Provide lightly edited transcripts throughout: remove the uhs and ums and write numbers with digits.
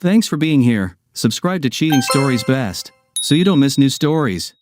Thanks for being here. Subscribe to Cheating Stories Best, so you don't miss new stories.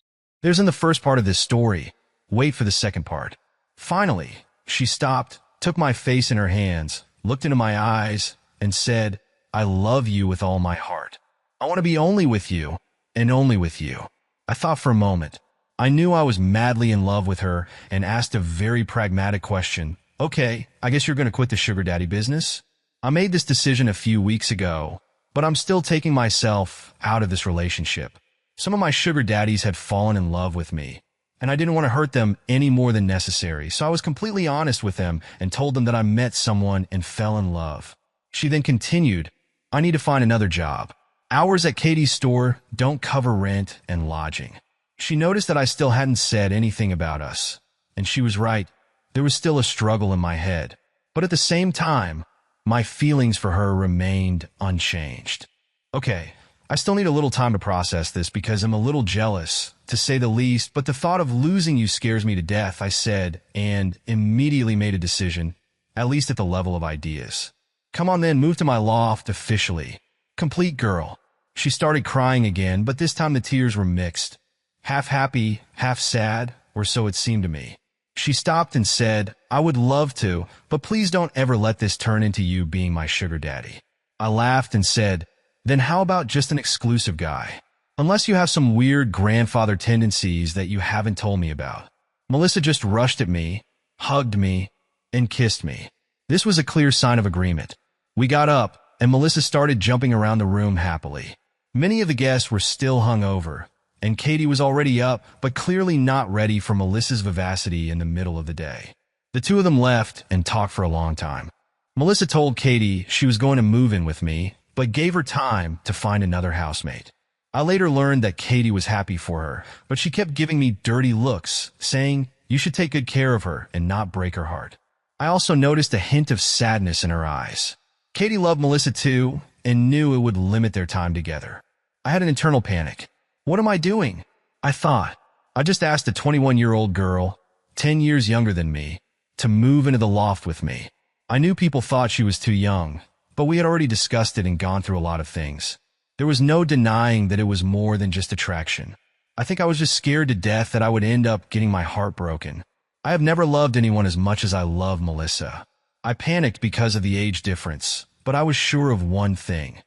There's in the first part of this story. Wait for the second part. Finally, she stopped, took my face in her hands, looked into my eyes, and said, "I love you with all my heart. I want to be only with you, and only with you." I thought for a moment. I knew I was madly in love with her and asked a very pragmatic question. "Okay, I guess you're going to quit the sugar daddy business?" I made this decision a few weeks ago, but I'm still taking myself out of this relationship. Some of my sugar daddies had fallen in love with me, and I didn't want to hurt them any more than necessary, so I was completely honest with them and told them that I met someone and fell in love. She then continued, "I need to find another job. Hours at Katie's store don't cover rent and lodging." She noticed that I still hadn't said anything about us, and she was right. There was still a struggle in my head, but at the same time, my feelings for her remained unchanged. Okay, I still need a little time to process this because I'm a little jealous, to say the least, but the thought of losing you scares me to death, I said, and immediately made a decision, at least at the level of ideas. "Come on then, move to my loft officially. Complete girl." She started crying again, but this time the tears were mixed. Half happy, half sad, or so it seemed to me. She stopped and said, "I would love to, but please don't ever let this turn into you being my sugar daddy." I laughed and said, "Then how about just an exclusive guy? Unless you have some weird grandfather tendencies that you haven't told me about." Melissa just rushed at me, hugged me, and kissed me. This was a clear sign of agreement. We got up, and Melissa started jumping around the room happily. Many of the guests were still hungover, and Katie was already up, but clearly not ready for Melissa's vivacity in the middle of the day. The two of them left and talked for a long time. Melissa told Katie she was going to move in with me, but gave her time to find another housemate. I later learned that Katie was happy for her, but she kept giving me dirty looks, saying, "You should take good care of her and not break her heart." I also noticed a hint of sadness in her eyes. Katie loved Melissa too, and knew it would limit their time together. I had an internal panic. What am I doing? I thought. I just asked a 21-year-old girl, 10 years younger than me, to move into the loft with me. I knew people thought she was too young, but we had already discussed it and gone through a lot of things. There was no denying that it was more than just attraction. I think I was just scared to death that I would end up getting my heart broken. I have never loved anyone as much as I love Melissa. I panicked because of the age difference, but I was sure of one thing.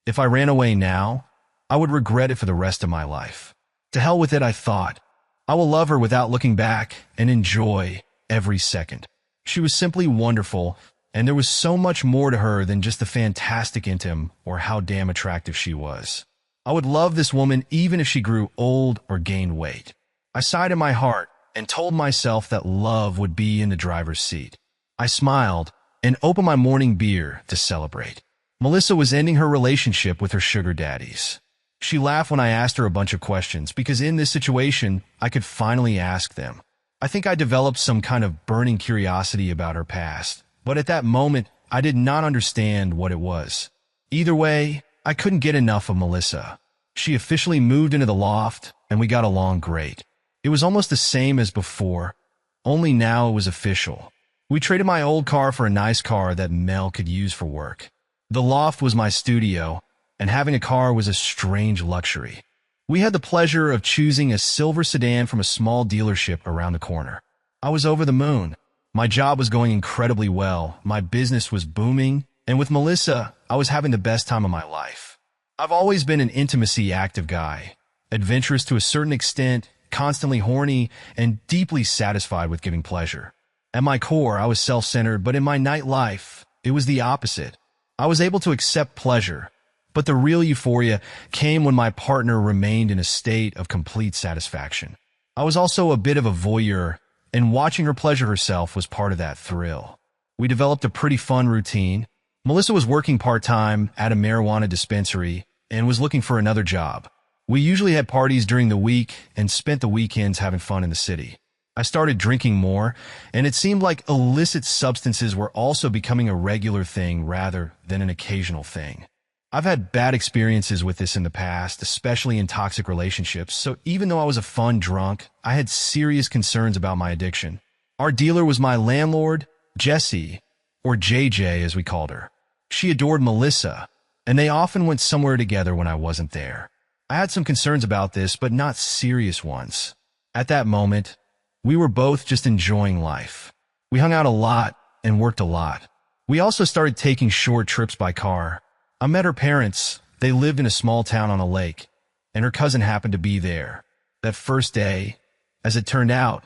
If I ran away now, I would regret it for the rest of my life. To hell with it, I thought. I will love her without looking back and enjoy every second. She was simply wonderful, and there was so much more to her than just the fantastic intim or how damn attractive she was. I would love this woman even if she grew old or gained weight. I sighed in my heart and told myself that love would be in the driver's seat. I smiled and opened my morning beer to celebrate. Melissa was ending her relationship with her sugar daddies. She laughed when I asked her a bunch of questions because in this situation, I could finally ask them. I think I developed some kind of burning curiosity about her past, but at that moment, I did not understand what it was. Either way, I couldn't get enough of Melissa. She officially moved into the loft, and we got along great. It was almost the same as before, only now it was official. We traded my old car for a nice car that Mel could use for work. The loft was my studio, and having a car was a strange luxury. We had the pleasure of choosing a silver sedan from a small dealership around the corner. I was over the moon. My job was going incredibly well, my business was booming, and with Melissa, I was having the best time of my life. I've always been an intimacy active guy, adventurous to a certain extent, constantly horny, and deeply satisfied with giving pleasure. At my core, I was self-centered, but in my nightlife, it was the opposite. I was able to accept pleasure, but the real euphoria came when my partner remained in a state of complete satisfaction. I was also a bit of a voyeur, and watching her pleasure herself was part of that thrill. We developed a pretty fun routine. Melissa was working part-time at a marijuana dispensary and was looking for another job. We usually had parties during the week and spent the weekends having fun in the city. I started drinking more, and it seemed like illicit substances were also becoming a regular thing rather than an occasional thing. I've had bad experiences with this in the past, especially in toxic relationships, so even though I was a fun drunk, I had serious concerns about my addiction. Our dealer was my landlord, Jessie, or JJ as we called her. She adored Melissa, and they often went somewhere together when I wasn't there. I had some concerns about this, but not serious ones. At that moment, we were both just enjoying life. We hung out a lot and worked a lot. We also started taking short trips by car. I met her parents. They lived in a small town on a lake, and her cousin happened to be there. That first day, as it turned out,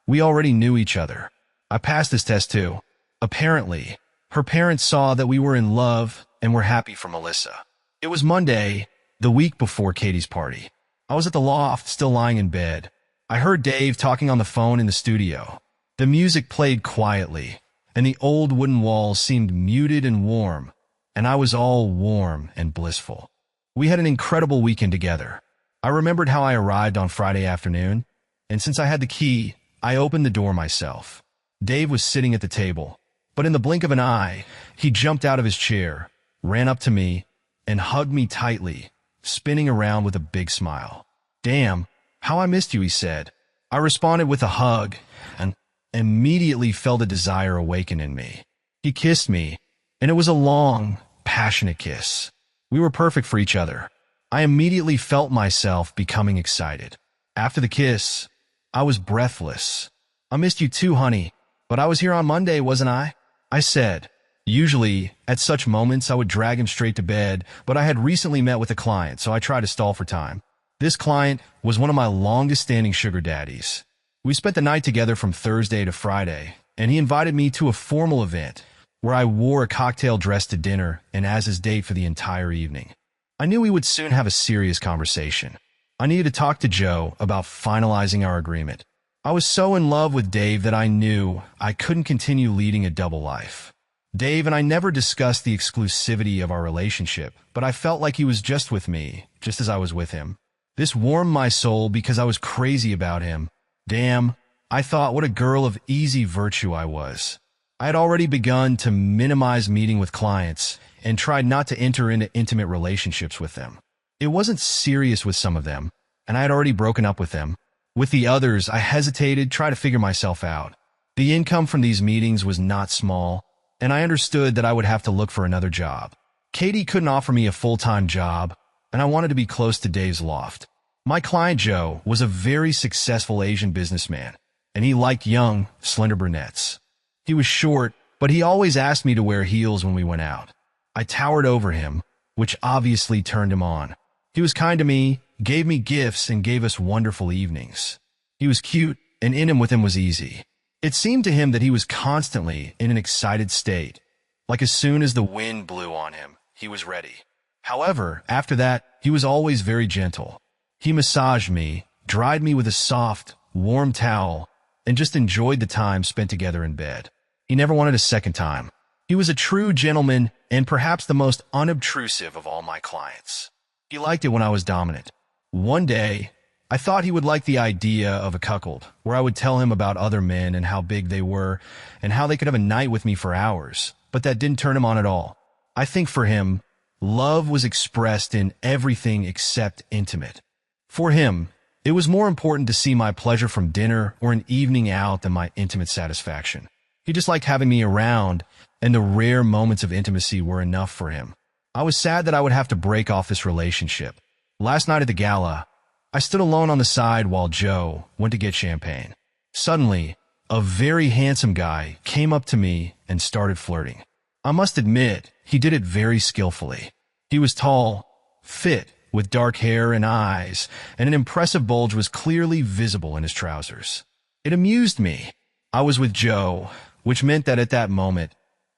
we already knew each other. I passed this test too. Apparently, her parents saw that we were in love and were happy for Melissa. It was Monday, the week before Katie's party. I was at the loft, still lying in bed. I heard Dave talking on the phone in the studio. The music played quietly, and the old wooden walls seemed muted and warm, and I was all warm and blissful. We had an incredible weekend together. I remembered how I arrived on Friday afternoon, and since I had the key, I opened the door myself. Dave was sitting at the table, but in the blink of an eye, he jumped out of his chair, ran up to me, and hugged me tightly, spinning around with a big smile. "Damn, how I missed you," he said. I responded with a hug and immediately felt a desire awaken in me. He kissed me, and it was a long, passionate kiss. We were perfect for each other. I immediately felt myself becoming excited. After the kiss, I was breathless. "I missed you too, honey, but I was here on Monday, wasn't I?" I said. Usually, at such moments, I would drag him straight to bed, but I had recently met with a client, so I tried to stall for time. This client was one of my longest-standing sugar daddies. We spent the night together from Thursday to Friday, and he invited me to a formal event where I wore a cocktail dress to dinner and as his date for the entire evening. I knew we would soon have a serious conversation. I needed to talk to Joe about finalizing our agreement. I was so in love with Dave that I knew I couldn't continue leading a double life. Dave and I never discussed the exclusivity of our relationship, but I felt like he was just with me, just as I was with him. This warmed my soul because I was crazy about him. Damn, I thought what a girl of easy virtue I was. I had already begun to minimize meeting with clients and tried not to enter into intimate relationships with them. It wasn't serious with some of them, and I had already broken up with them. With the others, I hesitated, tried to figure myself out. The income from these meetings was not small, and I understood that I would have to look for another job. Katie couldn't offer me a full-time job, and I wanted to be close to Dave's loft. My client Joe was a very successful Asian businessman, and he liked young, slender brunettes. He was short, but he always asked me to wear heels when we went out. I towered over him, which obviously turned him on. He was kind to me, gave me gifts, and gave us wonderful evenings. He was cute, and in him with him was easy. It seemed to him that he was constantly in an excited state, like as soon as the wind blew on him, he was ready. However, after that, he was always very gentle. He massaged me, dried me with a soft, warm towel, and just enjoyed the time spent together in bed. He never wanted a second time. He was a true gentleman and perhaps the most unobtrusive of all my clients. He liked it when I was dominant. One day, I thought he would like the idea of a cuckold, where I would tell him about other men and how big they were, and how they could have a night with me for hours, but that didn't turn him on at all. I think for him, love was expressed in everything except intimate. For him, it was more important to see my pleasure from dinner or an evening out than my intimate satisfaction. He just liked having me around, and the rare moments of intimacy were enough for him. I was sad that I would have to break off this relationship. Last night at the gala, I stood alone on the side while Joe went to get champagne. Suddenly, a very handsome guy came up to me and started flirting. I must admit, he did it very skillfully. He was tall, fit, with dark hair and eyes, and an impressive bulge was clearly visible in his trousers. It amused me. I was with Joe, which meant that at that moment,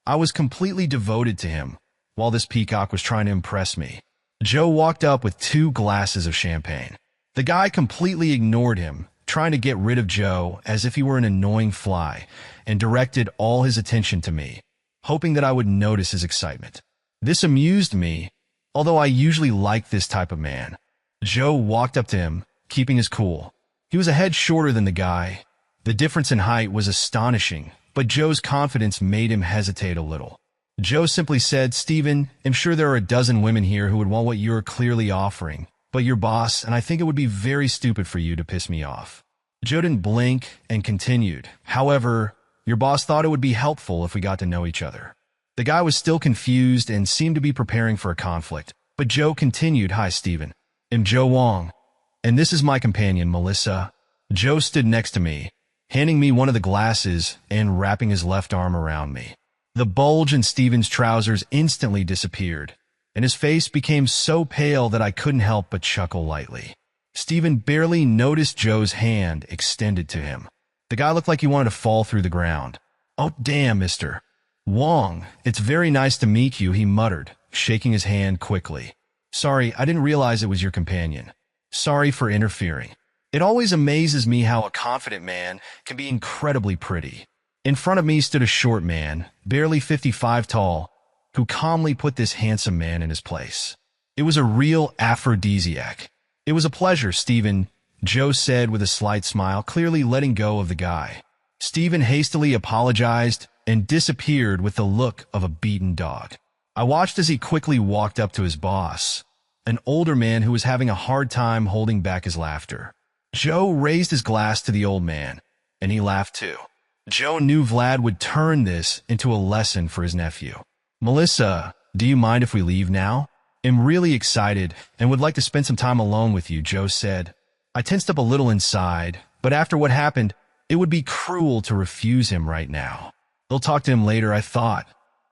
I was completely devoted to him, while this peacock was trying to impress me. Joe walked up with 2 glasses of champagne. The guy completely ignored him, trying to get rid of Joe as if he were an annoying fly, and directed all his attention to me, hoping that I would notice his excitement. This amused me, although I usually like this type of man. Joe walked up to him, keeping his cool. He was a head shorter than the guy. The difference in height was astonishing, but Joe's confidence made him hesitate a little. Joe simply said, "Steven, I'm sure there are a dozen women here who would want what you're clearly offering, but you're boss, and I think it would be very stupid for you to piss me off." Joe didn't blink and continued, "However, your boss thought it would be helpful if we got to know each other." The guy was still confused and seemed to be preparing for a conflict, but Joe continued, "Hi, Stephen. I'm Joe Wong, and this is my companion, Melissa." Joe stood next to me, handing me one of the glasses and wrapping his left arm around me. The bulge in Stephen's trousers instantly disappeared, and his face became so pale that I couldn't help but chuckle lightly. Stephen barely noticed Joe's hand extended to him. The guy looked like he wanted to fall through the ground. "Oh, damn, Mr. Wong, it's very nice to meet you," he muttered, shaking his hand quickly. "Sorry, I didn't realize it was your companion. Sorry for interfering." It always amazes me how a confident man can be incredibly pretty. In front of me stood a short man, barely 55 tall, who calmly put this handsome man in his place. It was a real aphrodisiac. "It was a pleasure, Stephen," Joe said with a slight smile, clearly letting go of the guy. Stephen hastily apologized and disappeared with the look of a beaten dog. I watched as he quickly walked up to his boss, an older man who was having a hard time holding back his laughter. Joe raised his glass to the old man, and he laughed too. Joe knew Vlad would turn this into a lesson for his nephew. "Melissa, do you mind if we leave now? I'm really excited and would like to spend some time alone with you," Joe said. I tensed up a little inside, but after what happened, it would be cruel to refuse him right now. "They'll talk to him later," I thought.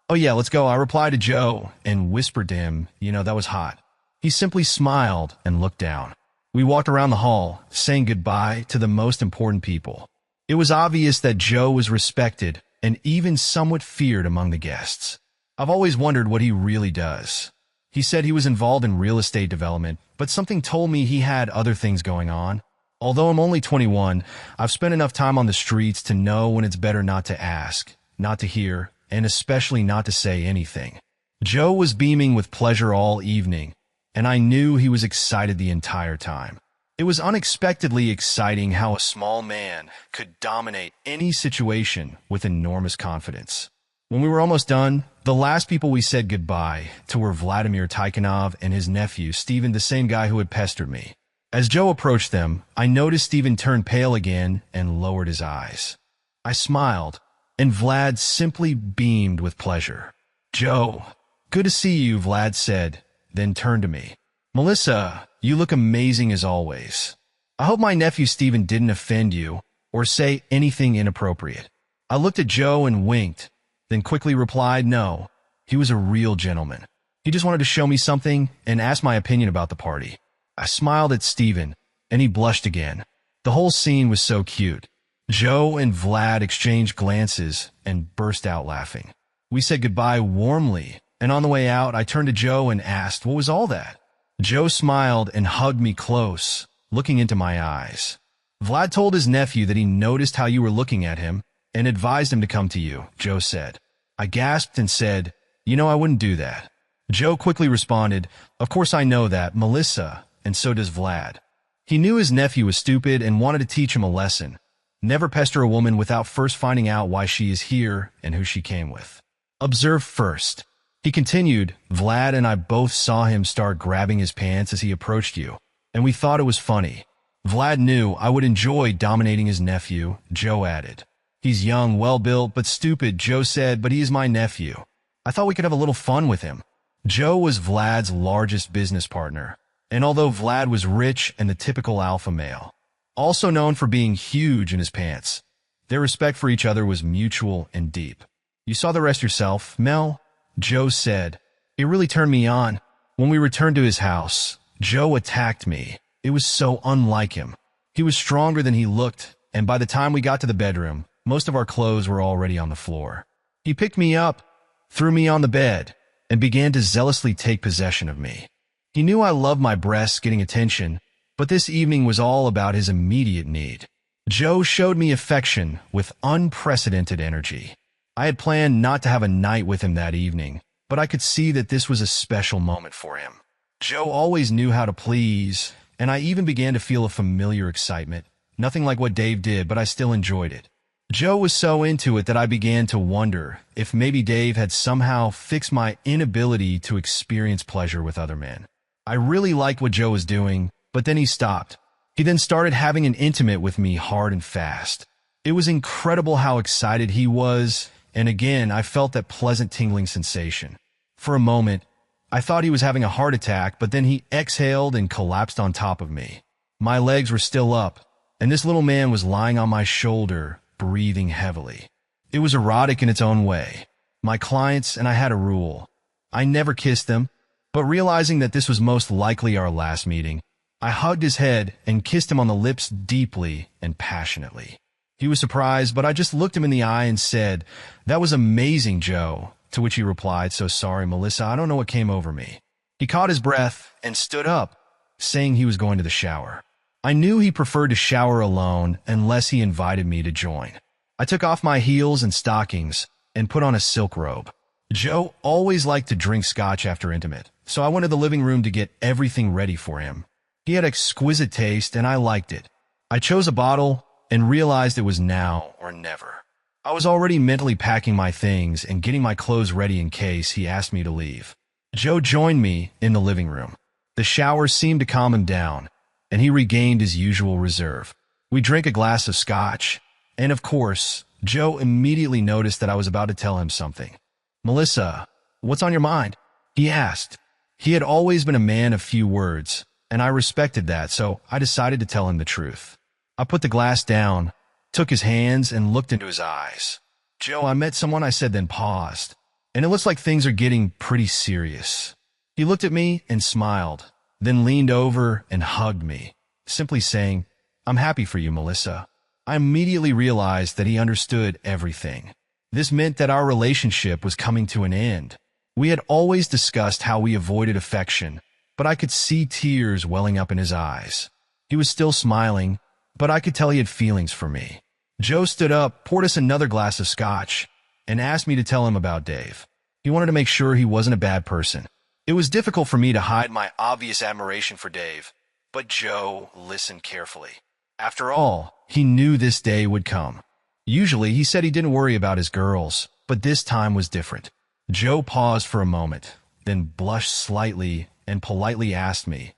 "Oh yeah, let's go," I replied to Joe and whispered to him, that was hot. He simply smiled and looked down. We walked around the hall, saying goodbye to the most important people. It was obvious that Joe was respected and even somewhat feared among the guests. I've always wondered what he really does. He said he was involved in real estate development, but something told me he had other things going on. Although I'm only 21, I've spent enough time on the streets to know when it's better not to ask, not to hear, and especially not to say anything. Joe was beaming with pleasure all evening, and I knew he was excited the entire time. It was unexpectedly exciting how a small man could dominate any situation with enormous confidence. When we were almost done, the last people we said goodbye to were Vladimir Tikhonov and his nephew, Stephen, the same guy who had pestered me. As Joe approached them, I noticed Stephen turn pale again and lowered his eyes. I smiled, and Vlad simply beamed with pleasure. "Joe, good to see you," Vlad said, then turned to me. "Melissa, you look amazing as always. I hope my nephew Stephen didn't offend you or say anything inappropriate." I looked at Joe and winked, then quickly replied, "No, he was a real gentleman. He just wanted to show me something and ask my opinion about the party." I smiled at Stephen, and he blushed again. The whole scene was so cute. Joe and Vlad exchanged glances and burst out laughing. We said goodbye warmly, and on the way out, I turned to Joe and asked, "What was all that?" Joe smiled and hugged me close, looking into my eyes. "Vlad told his nephew that he noticed how you were looking at him and advised him to come to you," Joe said. I gasped and said, I wouldn't do that." Joe quickly responded, "Of course I know that, Melissa, and so does Vlad." He knew his nephew was stupid and wanted to teach him a lesson. Never pester a woman without first finding out why she is here and who she came with. "Observe first." He continued, "Vlad and I both saw him start grabbing his pants as he approached you, and we thought it was funny. Vlad knew I would enjoy dominating his nephew," Joe added. "He's young, well-built, but stupid," Joe said, "but he is my nephew. I thought we could have a little fun with him." Joe was Vlad's largest business partner, and although Vlad was rich and the typical alpha male, also known for being huge in his pants, their respect for each other was mutual and deep. "You saw the rest yourself, Mel," Joe said. "It really turned me on. When we returned to his house, Joe attacked me. It was so unlike him. He was stronger than he looked, and by the time we got to the bedroom, most of our clothes were already on the floor. He picked me up, threw me on the bed, and began to zealously take possession of me. He knew I loved my breasts getting attention, but this evening was all about his immediate need. Joe showed me affection with unprecedented energy. I had planned not to have a night with him that evening, but I could see that this was a special moment for him. Joe always knew how to please, and I even began to feel a familiar excitement. Nothing like what Dave did, but I still enjoyed it. Joe was so into it that I began to wonder if maybe Dave had somehow fixed my inability to experience pleasure with other men. I really liked what Joe was doing, but then he stopped. He then started having an intimate with me hard and fast. It was incredible how excited he was, and again I felt that pleasant tingling sensation. For a moment, I thought he was having a heart attack, but then he exhaled and collapsed on top of me. My legs were still up, and this little man was lying on my shoulder, breathing heavily. It was erotic in its own way. My clients and I had a rule. I never kissed them, but realizing that this was most likely our last meeting, I hugged his head and kissed him on the lips deeply and passionately. He was surprised, but I just looked him in the eye and said, "That was amazing, Joe." To which he replied, "So sorry, Melissa, I don't know what came over me." He caught his breath and stood up, saying he was going to the shower. I knew he preferred to shower alone unless he invited me to join. I took off my heels and stockings and put on a silk robe. Joe always liked to drink scotch after intimate, so I went to the living room to get everything ready for him. He had exquisite taste, and I liked it. I chose a bottle and realized it was now or never. I was already mentally packing my things and getting my clothes ready in case he asked me to leave. Joe joined me in the living room. The shower seemed to calm him down, and he regained his usual reserve. We drank a glass of scotch, and of course, Joe immediately noticed that I was about to tell him something. "Melissa, what's on your mind?" he asked. He had always been a man of few words, and I respected that, so I decided to tell him the truth. I put the glass down, took his hands, and looked into his eyes. "Joe, I met someone," I said, then paused. "And it looks like things are getting pretty serious." He looked at me and smiled, then leaned over and hugged me, simply saying, "I'm happy for you, Melissa." I immediately realized that he understood everything. This meant that our relationship was coming to an end. We had always discussed how we avoided affection, but I could see tears welling up in his eyes. He was still smiling, but I could tell he had feelings for me. Joe stood up, poured us another glass of scotch, and asked me to tell him about Dave. He wanted to make sure he wasn't a bad person. It was difficult for me to hide my obvious admiration for Dave, but Joe listened carefully. After all, he knew this day would come. Usually, he said he didn't worry about his girls, but this time was different. Joe paused for a moment, then blushed slightly and politely asked me,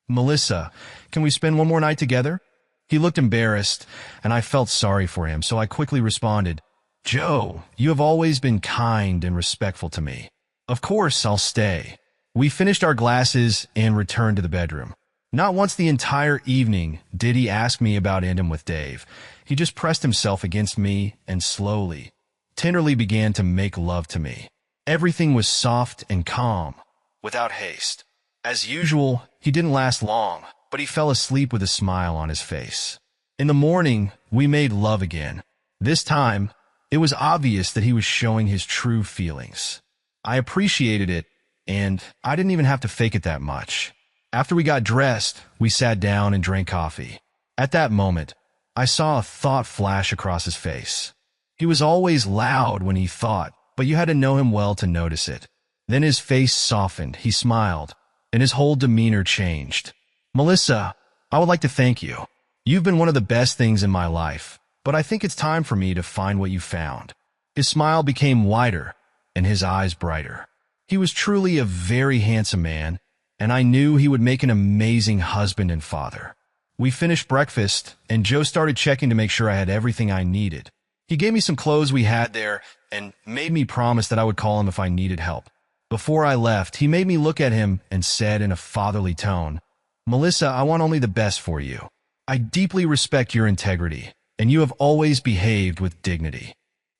"Melissa, can we spend one more night together?" He looked embarrassed, and I felt sorry for him, so I quickly responded, "Joe, you have always been kind and respectful to me. Of course, I'll stay." We finished our glasses and returned to the bedroom. Not once the entire evening did he ask me about ending with Dave. He just pressed himself against me and slowly, tenderly began to make love to me. Everything was soft and calm, without haste. As usual, he didn't last long, but he fell asleep with a smile on his face. In the morning, we made love again. This time, it was obvious that he was showing his true feelings. I appreciated it, and I didn't even have to fake it that much. After we got dressed, we sat down and drank coffee. At that moment, I saw a thought flash across his face. He was always loud when he thought, but you had to know him well to notice it. Then his face softened, he smiled, and his whole demeanor changed. "Melissa, I would like to thank you. You've been one of the best things in my life, but I think it's time for me to find what you found." His smile became wider, and his eyes brighter. He was truly a very handsome man, and I knew he would make an amazing husband and father. We finished breakfast, and Joe started checking to make sure I had everything I needed. He gave me some clothes we had there and made me promise that I would call him if I needed help. Before I left, he made me look at him and said in a fatherly tone, "Melissa, I want only the best for you. I deeply respect your integrity, and you have always behaved with dignity."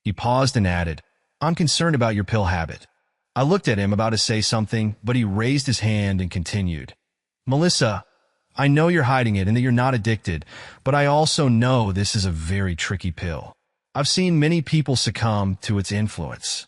He paused and added, "I'm concerned about your pill habit." I looked at him about to say something, but he raised his hand and continued, "Melissa, I know you're hiding it and that you're not addicted, but I also know this is a very tricky pill. I've seen many people succumb to its influence."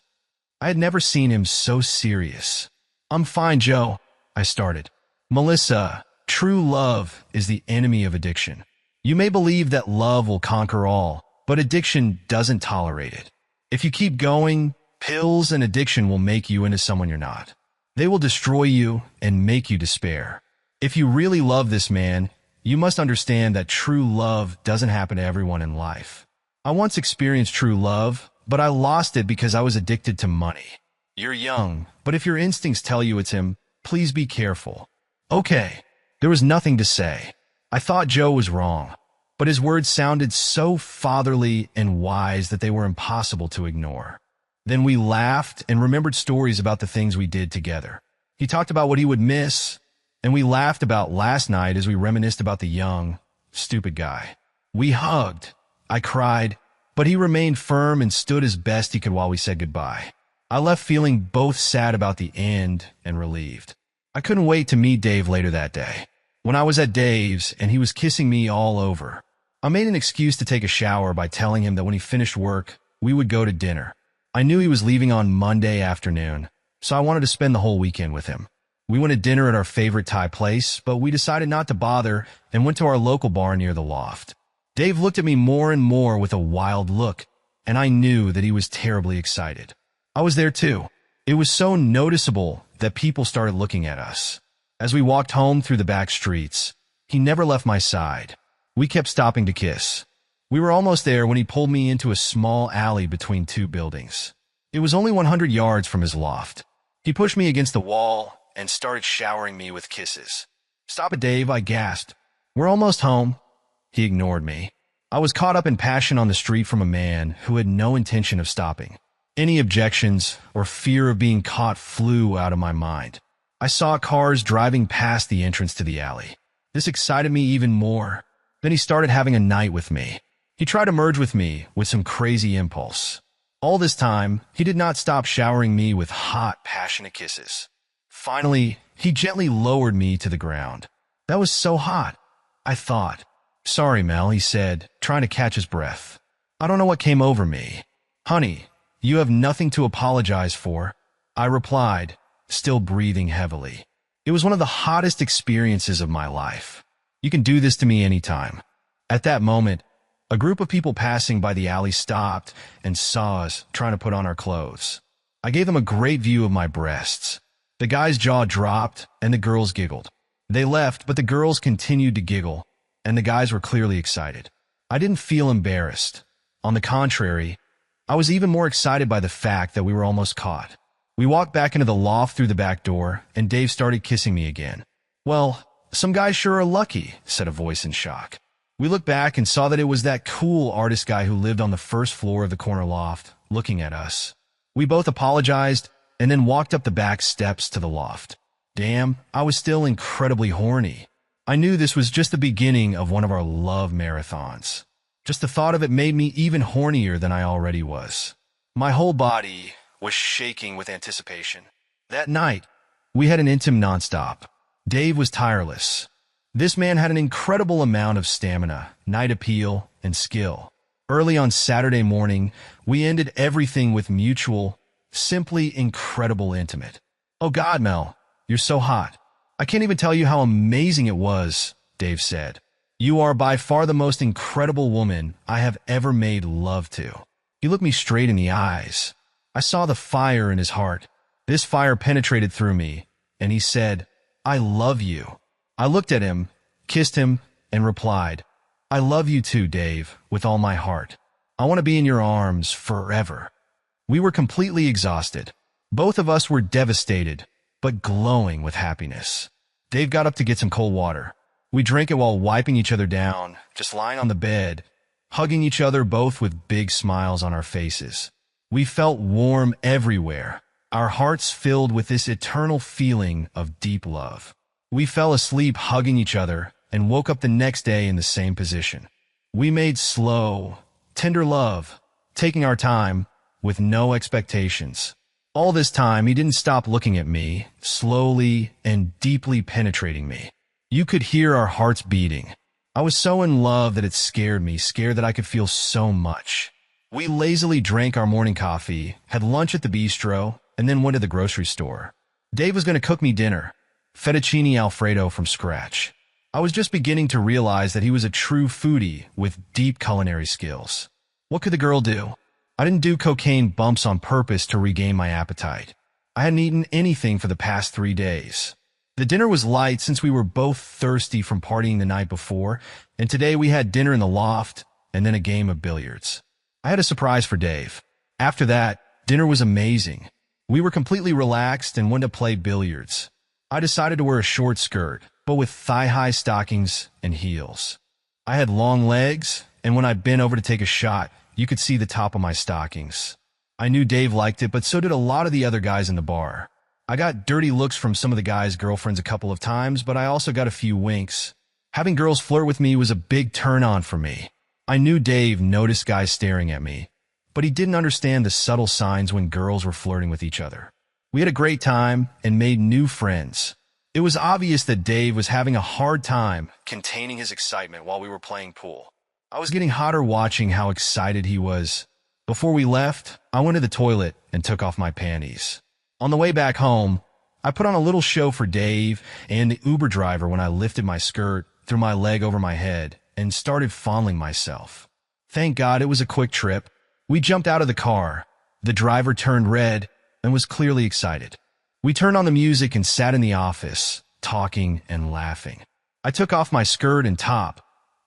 I had never seen him so serious. "I'm fine, Joe," I started. "Melissa, true love is the enemy of addiction. You may believe that love will conquer all, but addiction doesn't tolerate it. If you keep going, pills and addiction will make you into someone you're not. They will destroy you and make you despair. If you really love this man, you must understand that true love doesn't happen to everyone in life. I once experienced true love, but I lost it because I was addicted to money. You're young, but if your instincts tell you it's him, please be careful." Okay, there was nothing to say. I thought Joe was wrong, but his words sounded so fatherly and wise that they were impossible to ignore. Then we laughed and remembered stories about the things we did together. He talked about what he would miss, and we laughed about last night as we reminisced about the young, stupid guy. We hugged. I cried, but he remained firm and stood as best he could while we said goodbye. I left feeling both sad about the end and relieved. I couldn't wait to meet Dave later that day. When I was at Dave's and he was kissing me all over, I made an excuse to take a shower by telling him that when he finished work, we would go to dinner. I knew he was leaving on Monday afternoon, so I wanted to spend the whole weekend with him. We went to dinner at our favorite Thai place, but we decided not to bother and went to our local bar near the loft. Dave looked at me more and more with a wild look, and I knew that he was terribly excited. I was there too. It was so noticeable that people started looking at us. As we walked home through the back streets, he never left my side. We kept stopping to kiss. We were almost there when he pulled me into a small alley between two buildings. It was only 100 yards from his loft. He pushed me against the wall and started showering me with kisses. "Stop it, Dave," I gasped. "We're almost home." He ignored me. I was caught up in passion on the street from a man who had no intention of stopping. Any objections or fear of being caught flew out of my mind. I saw cars driving past the entrance to the alley. This excited me even more. Then he started having a night with me. He tried to merge with me with some crazy impulse. All this time, he did not stop showering me with hot, passionate kisses. Finally, he gently lowered me to the ground. That was so hot, I thought. "Sorry, Mel," he said, trying to catch his breath. "I don't know what came over me." "Honey, you have nothing to apologize for," I replied, still breathing heavily. It was one of the hottest experiences of my life. "You can do this to me anytime." At that moment, a group of people passing by the alley stopped and saw us trying to put on our clothes. I gave them a great view of my breasts. The guy's jaw dropped and the girls giggled. They left, but the girls continued to giggle, and the guys were clearly excited. I didn't feel embarrassed. On the contrary, I was even more excited by the fact that we were almost caught. We walked back into the loft through the back door, and Dave started kissing me again. "Well, some guys sure are lucky," said a voice in shock. We looked back and saw that it was that cool artist guy who lived on the first floor of the corner loft, looking at us. We both apologized and then walked up the back steps to the loft. Damn, I was still incredibly horny. I knew this was just the beginning of one of our love marathons. Just the thought of it made me even hornier than I already was. My whole body was shaking with anticipation. That night, we had an intimate nonstop. Dave was tireless. This man had an incredible amount of stamina, night appeal, and skill. Early on Saturday morning, we ended everything with mutual, simply incredible intimate. "Oh God, Mel, you're so hot. I can't even tell you how amazing it was," Dave said. "You are by far the most incredible woman I have ever made love to." He looked me straight in the eyes. I saw the fire in his heart. This fire penetrated through me, and he said, "I love you." I looked at him, kissed him, and replied, "I love you too, Dave, with all my heart. I want to be in your arms forever." We were completely exhausted. Both of us were devastated, but glowing with happiness. Dave got up to get some cold water. We drank it while wiping each other down, just lying on the bed, hugging each other, both with big smiles on our faces. We felt warm everywhere, our hearts filled with this eternal feeling of deep love. We fell asleep hugging each other and woke up the next day in the same position. We made slow, tender love, taking our time, with no expectations. All this time, he didn't stop looking at me, slowly and deeply penetrating me. You could hear our hearts beating. I was so in love that it scared me, scared that I could feel so much. We lazily drank our morning coffee, had lunch at the bistro, and then went to the grocery store. Dave was going to cook me dinner, fettuccine Alfredo from scratch. I was just beginning to realize that he was a true foodie with deep culinary skills. What could the girl do? I didn't do cocaine bumps on purpose to regain my appetite. I hadn't eaten anything for the past 3 days. The dinner was light since we were both thirsty from partying the night before, and today we had dinner in the loft and then a game of billiards. I had a surprise for Dave. After that, dinner was amazing. We were completely relaxed and went to play billiards. I decided to wear a short skirt, but with thigh-high stockings and heels. I had long legs, and when I bent over to take a shot, you could see the top of my stockings. I knew Dave liked it, but so did a lot of the other guys in the bar. I got dirty looks from some of the guys' girlfriends a couple of times, but I also got a few winks. Having girls flirt with me was a big turn-on for me. I knew Dave noticed guys staring at me, but he didn't understand the subtle signs when girls were flirting with each other. We had a great time and made new friends. It was obvious that Dave was having a hard time containing his excitement while we were playing pool. I was getting hotter watching how excited he was. Before we left, I went to the toilet and took off my panties. On the way back home, I put on a little show for Dave and the Uber driver when I lifted my skirt, threw my leg over my head, and started fondling myself. Thank God it was a quick trip. We jumped out of the car. The driver turned red and was clearly excited. We turned on the music and sat in the office, talking and laughing. I took off my skirt and top,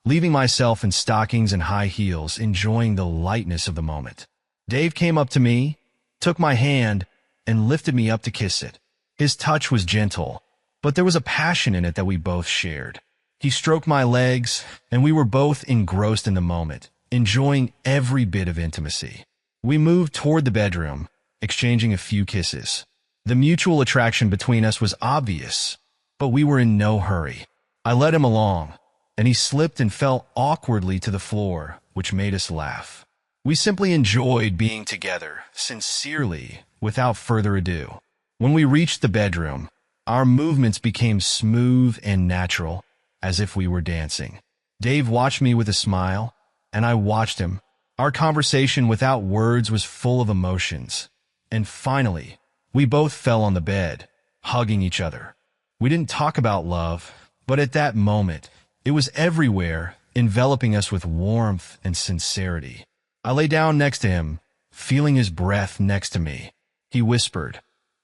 leaving myself in stockings and high heels, enjoying the lightness of the moment. Dave came up to me, took my hand, and lifted me up to kiss it. His touch was gentle, but there was a passion in it that we both shared. He stroked my legs, and we were both engrossed in the moment, enjoying every bit of intimacy. We moved toward the bedroom, exchanging a few kisses. The mutual attraction between us was obvious, but we were in no hurry. I led him along, and he slipped and fell awkwardly to the floor, which made us laugh. We simply enjoyed being together, sincerely, without further ado. When we reached the bedroom, our movements became smooth and natural, as if we were dancing. Dave watched me with a smile, and I watched him. Our conversation without words was full of emotions. And finally, we both fell on the bed, hugging each other. We didn't talk about love, but at that moment, it was everywhere, enveloping us with warmth and sincerity. I lay down next to him, feeling his breath next to me. He whispered,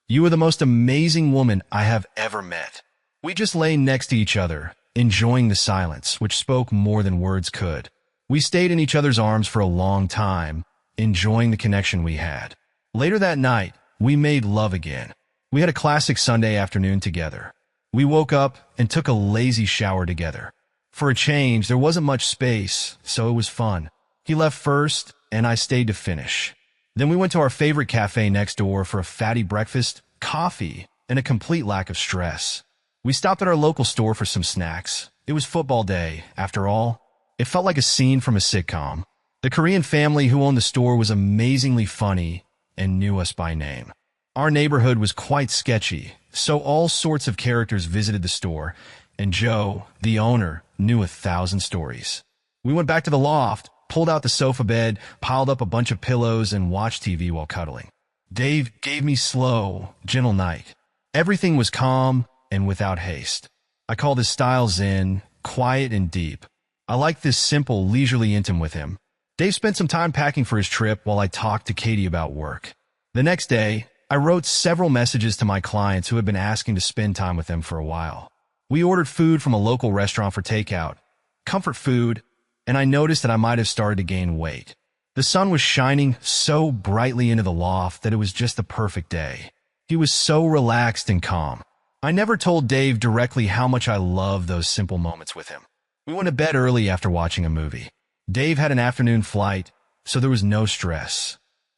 "You are the most amazing woman I have ever met." We just lay next to each other, enjoying the silence, which spoke more than words could. We stayed in each other's arms for a long time, enjoying the connection we had. Later that night, we made love again. We had a classic Sunday afternoon together. We woke up and took a lazy shower together. For a change, there wasn't much space, so it was fun. He left first, and I stayed to finish. Then we went to our favorite cafe next door for a fatty breakfast, coffee, and a complete lack of stress. We stopped at our local store for some snacks. It was football day, after all. It felt like a scene from a sitcom. The Korean family who owned the store was amazingly funny and knew us by name. Our neighborhood was quite sketchy, so all sorts of characters visited the store, and Joe, the owner, knew 1,000 stories. We went back to the loft, pulled out the sofa bed, piled up a bunch of pillows, and watched TV while cuddling. Dave gave me slow, gentle night. Everything was calm and without haste. I called his style zen, quiet and deep. I liked this simple, leisurely intimate with him. Dave spent some time packing for his trip while I talked to Katie about work. The next day, I wrote several messages to my clients who had been asking to spend time with them for a while. We ordered food from a local restaurant for takeout, comfort food, and I noticed that I might have started to gain weight. The sun was shining so brightly into the loft that it was just the perfect day. He was so relaxed and calm. I never told Dave directly how much I loved those simple moments with him. We went to bed early after watching a movie. Dave had an afternoon flight, so there was no stress.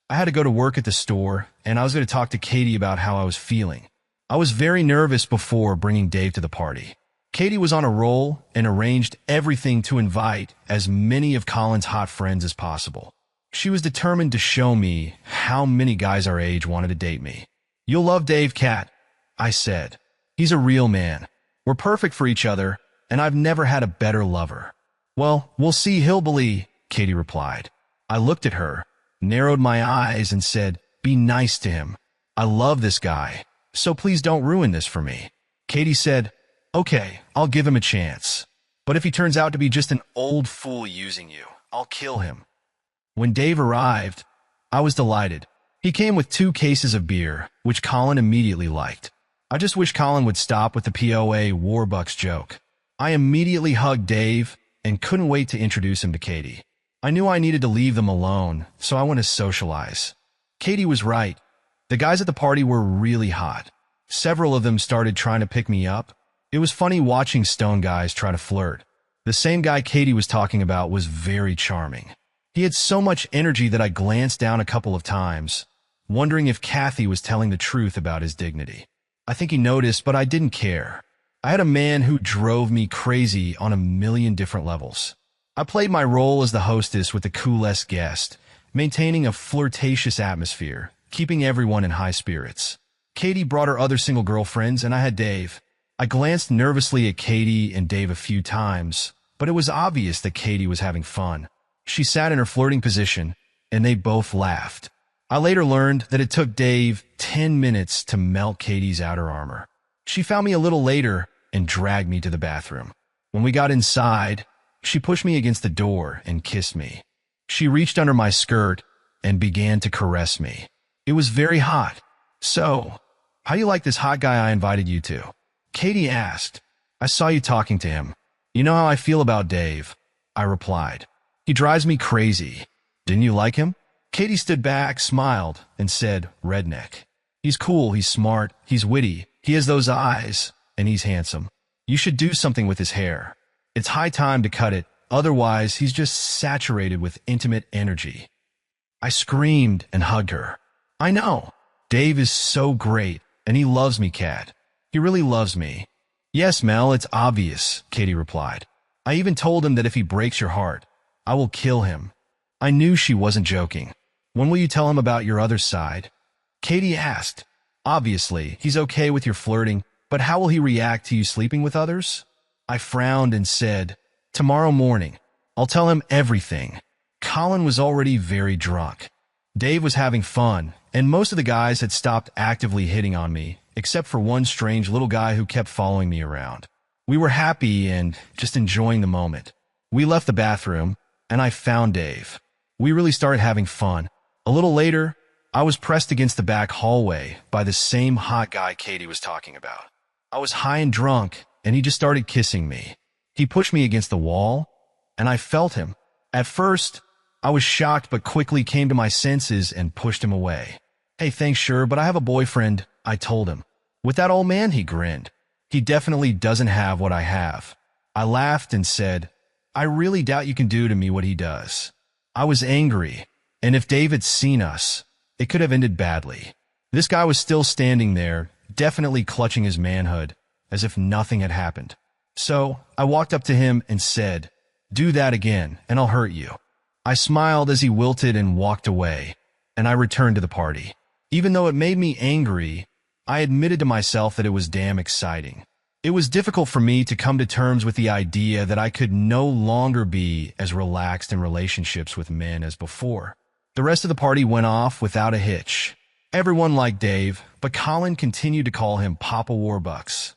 I had to go to work at the store, and I was going to talk to Katie about how I was feeling. I was very nervous before bringing Dave to the party. Katie was on a roll and arranged everything to invite as many of Colin's hot friends as possible. She was determined to show me how many guys our age wanted to date me. "You'll love Dave, Kat," I said. "He's a real man. We're perfect for each other, and I've never had a better lover." "Well, we'll see, hillbilly," Katie replied. I looked at her, narrowed my eyes, and said, "Be nice to him. I love this guy, so please don't ruin this for me." Katie said, "Okay, I'll give him a chance. But if he turns out to be just an old fool using you, I'll kill him." When Dave arrived, I was delighted. He came with 2 cases of beer, which Colin immediately liked. I just wish Colin would stop with the POA Warbucks joke. I immediately hugged Dave and couldn't wait to introduce him to Katie. I knew I needed to leave them alone, so I went to socialize. Katie was right. The guys at the party were really hot. Several of them started trying to pick me up. It was funny watching stone guys try to flirt. The same guy Katie was talking about was very charming. He had so much energy that I glanced down a couple of times, wondering if Kathy was telling the truth about his dignity. I think he noticed, but I didn't care. I had a man who drove me crazy on a million different levels. I played my role as the hostess with the coolest guest, maintaining a flirtatious atmosphere, keeping everyone in high spirits. Katie brought her other single girlfriends, and I had Dave. I glanced nervously at Katie and Dave a few times, but it was obvious that Katie was having fun. She sat in her flirting position, and they both laughed. I later learned that it took Dave 10 minutes to melt Katie's outer armor. She found me a little later and dragged me to the bathroom. When we got inside, she pushed me against the door and kissed me. She reached under my skirt and began to caress me. It was very hot. "So, how you like this hot guy I invited you to?" Katie asked. "I saw you talking to him. You know how I feel about Dave," I replied. "He drives me crazy. Didn't you like him?" Katie stood back, smiled, and said, "Redneck. He's cool, he's smart, he's witty, he has those eyes, and he's handsome. You should do something with his hair. It's high time to cut it, otherwise he's just saturated with intimate energy." I screamed and hugged her. "I know. Dave is so great, and he loves me, Kat. He really loves me." "Yes, Mel, it's obvious," Katie replied. "I even told him that if he breaks your heart, I will kill him." I knew she wasn't joking. "When will you tell him about your other side?" Katie asked. "Obviously, he's okay with your flirting, but how will he react to you sleeping with others?" I frowned and said, "Tomorrow morning. I'll tell him everything." Colin was already very drunk. Dave was having fun, and most of the guys had stopped actively hitting on me, except for one strange little guy who kept following me around. We were happy and just enjoying the moment. We left the bathroom, and I found Dave. We really started having fun. A little later, I was pressed against the back hallway by the same hot guy Katie was talking about. I was high and drunk, and he just started kissing me. He pushed me against the wall, and I felt him. At first, I was shocked but quickly came to my senses and pushed him away. "Hey, thanks, sure, but I have a boyfriend," I told him. "With that old man," he grinned. "He definitely doesn't have what I have." I laughed and said, "I really doubt you can do to me what he does." I was angry, and if Dave had seen us, it could have ended badly. This guy was still standing there, definitely clutching his manhood, as if nothing had happened. So I walked up to him and said, "Do that again, and I'll hurt you." I smiled as he wilted and walked away, and I returned to the party. Even though it made me angry, I admitted to myself that it was damn exciting. It was difficult for me to come to terms with the idea that I could no longer be as relaxed in relationships with men as before. The rest of the party went off without a hitch. Everyone liked Dave, but Colin continued to call him Papa Warbucks.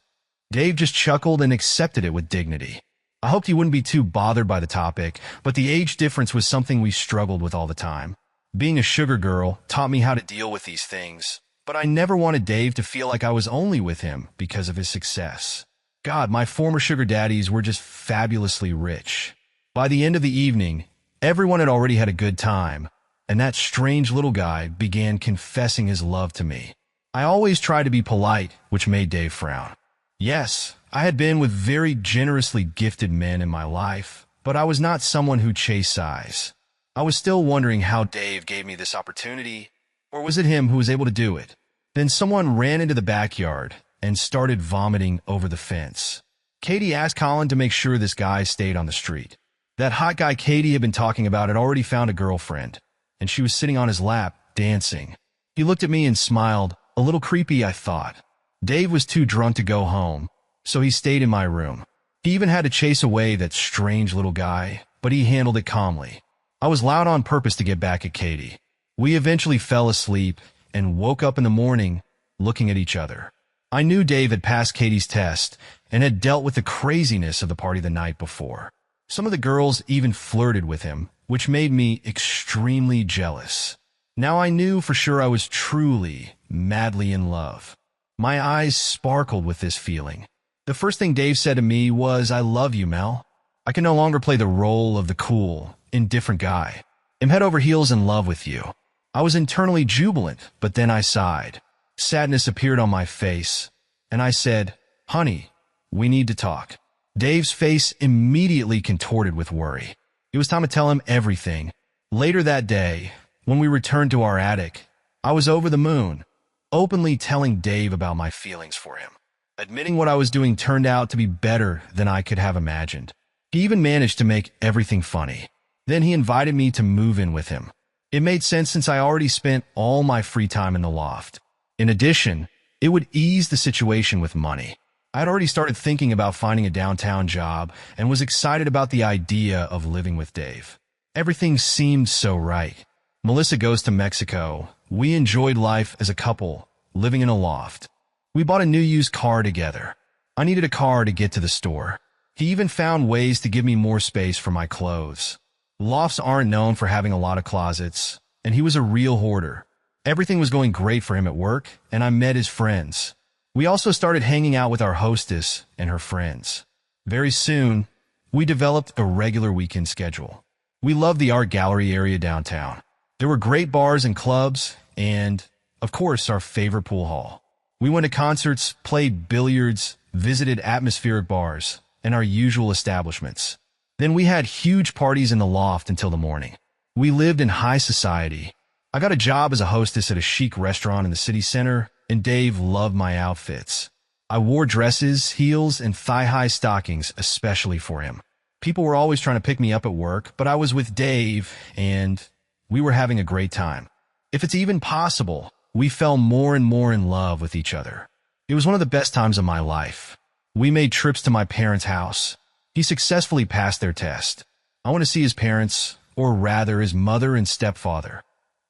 Dave just chuckled and accepted it with dignity. I hoped he wouldn't be too bothered by the topic, but the age difference was something we struggled with all the time. Being a sugar girl taught me how to deal with these things, but I never wanted Dave to feel like I was only with him because of his success. God, my former sugar daddies were just fabulously rich. By the end of the evening, everyone had already had a good time, and that strange little guy began confessing his love to me. I always tried to be polite, which made Dave frown. Yes, I had been with very generously gifted men in my life, but I was not someone who chased size. I was still wondering how Dave gave me this opportunity, or was it him who was able to do it? Then someone ran into the backyard and started vomiting over the fence. Katie asked Colin to make sure this guy stayed on the street. That hot guy Katie had been talking about had already found a girlfriend, and she was sitting on his lap, dancing. He looked at me and smiled, a little creepy, I thought. Dave was too drunk to go home, so he stayed in my room. He even had to chase away that strange little guy, but he handled it calmly. I was loud on purpose to get back at Katie. We eventually fell asleep and woke up in the morning looking at each other. I knew Dave had passed Katie's test and had dealt with the craziness of the party the night before. Some of the girls even flirted with him, which made me extremely jealous. Now I knew for sure I was truly, madly in love. My eyes sparkled with this feeling. The first thing Dave said to me was, "I love you, Mel. I can no longer play the role of the cool, indifferent guy. I'm head over heels in love with you." I was internally jubilant, but then I sighed. Sadness appeared on my face, and I said, "Honey, we need to talk." Dave's face immediately contorted with worry. It was time to tell him everything, Later that day, when we returned to our attic, I was over the moon, openly telling Dave about my feelings for him. Admitting what I was doing turned out to be better than I could have imagined. He even managed to make everything funny. Then he invited me to move in with him. It made sense since I already spent all my free time in the loft. In addition, it would ease the situation with money. I had already started thinking about finding a downtown job and was excited about the idea of living with Dave. Everything seemed so right. Melissa goes to Mexico. We enjoyed life as a couple, living in a loft. We bought a new used car together. I needed a car to get to the store. He even found ways to give me more space for my clothes. Lofts aren't known for having a lot of closets, and he was a real hoarder. Everything was going great for him at work, and I met his friends. We also started hanging out with our hostess and her friends. Very soon, we developed a regular weekend schedule. We loved the art gallery area downtown. There were great bars and clubs, and, of course, our favorite pool hall. We went to concerts, played billiards, visited atmospheric bars, and our usual establishments. Then we had huge parties in the loft until the morning. We lived in high society. I got a job as a hostess at a chic restaurant in the city center, and Dave loved my outfits. I wore dresses, heels, and thigh-high stockings especially for him. People were always trying to pick me up at work, but I was with Dave, and we were having a great time. If it's even possible, we fell more and more in love with each other. It was one of the best times of my life. We made trips to my parents' house. He successfully passed their test. I want to see his parents, or rather his mother and stepfather.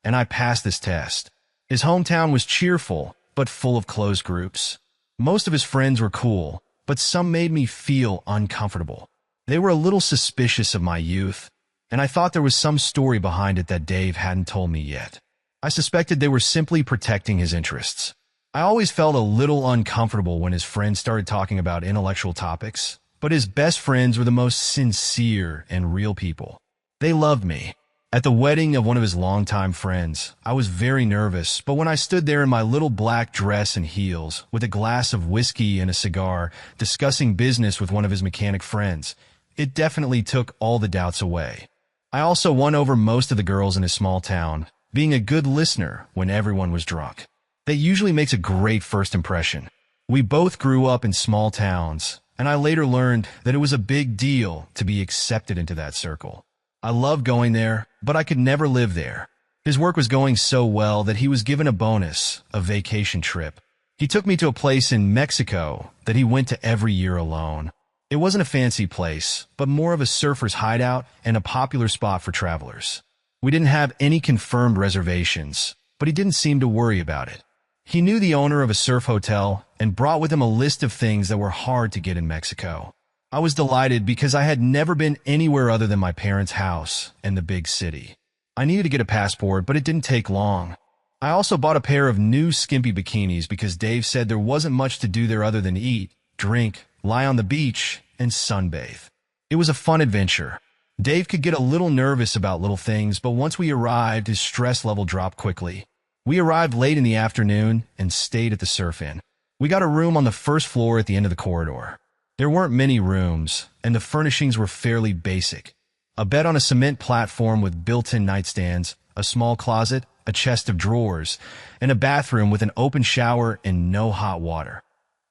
And I passed this test. His hometown was cheerful, but full of closed groups. Most of his friends were cool, but some made me feel uncomfortable. They were a little suspicious of my youth, and I thought there was some story behind it that Dave hadn't told me yet. I suspected they were simply protecting his interests. I always felt a little uncomfortable when his friends started talking about intellectual topics, but his best friends were the most sincere and real people. They loved me. At the wedding of one of his longtime friends, I was very nervous, but when I stood there in my little black dress and heels, with a glass of whiskey and a cigar, discussing business with one of his mechanic friends, it definitely took all the doubts away. I also won over most of the girls in his small town, being a good listener when everyone was drunk. That usually makes a great first impression. We both grew up in small towns, and I later learned that it was a big deal to be accepted into that circle. I loved going there, but I could never live there. His work was going so well that he was given a bonus, a vacation trip. He took me to a place in Mexico that he went to every year alone. It wasn't a fancy place, but more of a surfer's hideout and a popular spot for travelers. We didn't have any confirmed reservations, but he didn't seem to worry about it. He knew the owner of a surf hotel and brought with him a list of things that were hard to get in Mexico. I was delighted because I had never been anywhere other than my parents' house and the big city. I needed to get a passport, but it didn't take long. I also bought a pair of new skimpy bikinis because Dave said there wasn't much to do there other than eat, drink, lie on the beach, and sunbathe. It was a fun adventure. Dave could get a little nervous about little things, but once we arrived, his stress level dropped quickly. We arrived late in the afternoon and stayed at the Surf Inn. We got a room on the first floor at the end of the corridor. There weren't many rooms, and the furnishings were fairly basic. A bed on a cement platform with built-in nightstands, a small closet, a chest of drawers, and a bathroom with an open shower and no hot water.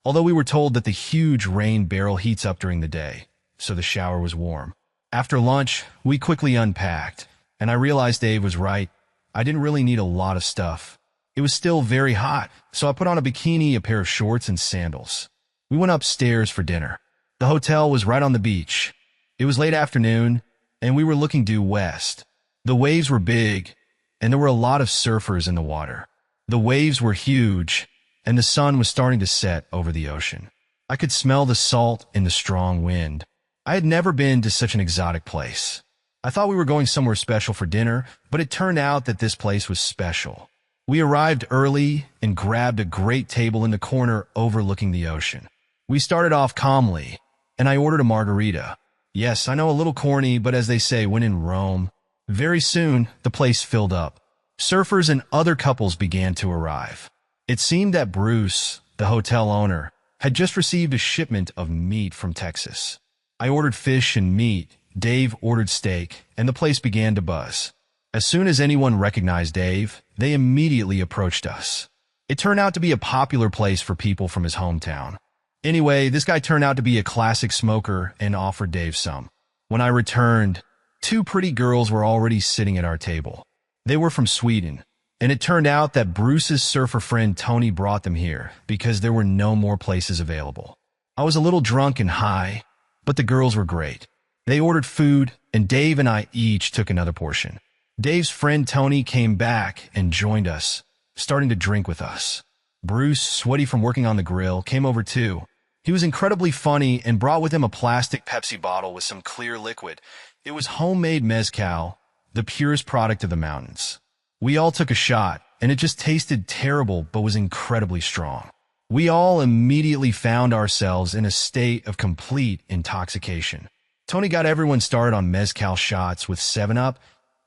Although we were told that the huge rain barrel heats up during the day, so the shower was warm. After lunch, we quickly unpacked, and I realized Dave was right. I didn't really need a lot of stuff. It was still very hot, so I put on a bikini, a pair of shorts, and sandals. We went upstairs for dinner. The hotel was right on the beach. It was late afternoon, and we were looking due west. The waves were big, and there were a lot of surfers in the water. The waves were huge, and the sun was starting to set over the ocean. I could smell the salt in the strong wind. I had never been to such an exotic place. I thought we were going somewhere special for dinner, but it turned out that this place was special. We arrived early and grabbed a great table in the corner overlooking the ocean. We started off calmly, and I ordered a margarita. Yes, I know, a little corny, but as they say, when in Rome. Very soon, the place filled up. Surfers and other couples began to arrive. It seemed that Bruce, the hotel owner, had just received a shipment of meat from Texas. I ordered fish and meat, Dave ordered steak, and the place began to buzz. As soon as anyone recognized Dave, they immediately approached us. It turned out to be a popular place for people from his hometown. Anyway, this guy turned out to be a classic smoker and offered Dave some. When I returned, two pretty girls were already sitting at our table. They were from Sweden, and it turned out that Bruce's surfer friend Tony brought them here because there were no more places available. I was a little drunk and high, but the girls were great. They ordered food, and Dave and I each took another portion. Dave's friend Tony came back and joined us, starting to drink with us. Bruce, sweaty from working on the grill, came over too. He was incredibly funny and brought with him a plastic Pepsi bottle with some clear liquid. It was homemade mezcal, the purest product of the mountains. We all took a shot, and it just tasted terrible but was incredibly strong. We all immediately found ourselves in a state of complete intoxication. Tony got everyone started on mezcal shots with 7-Up,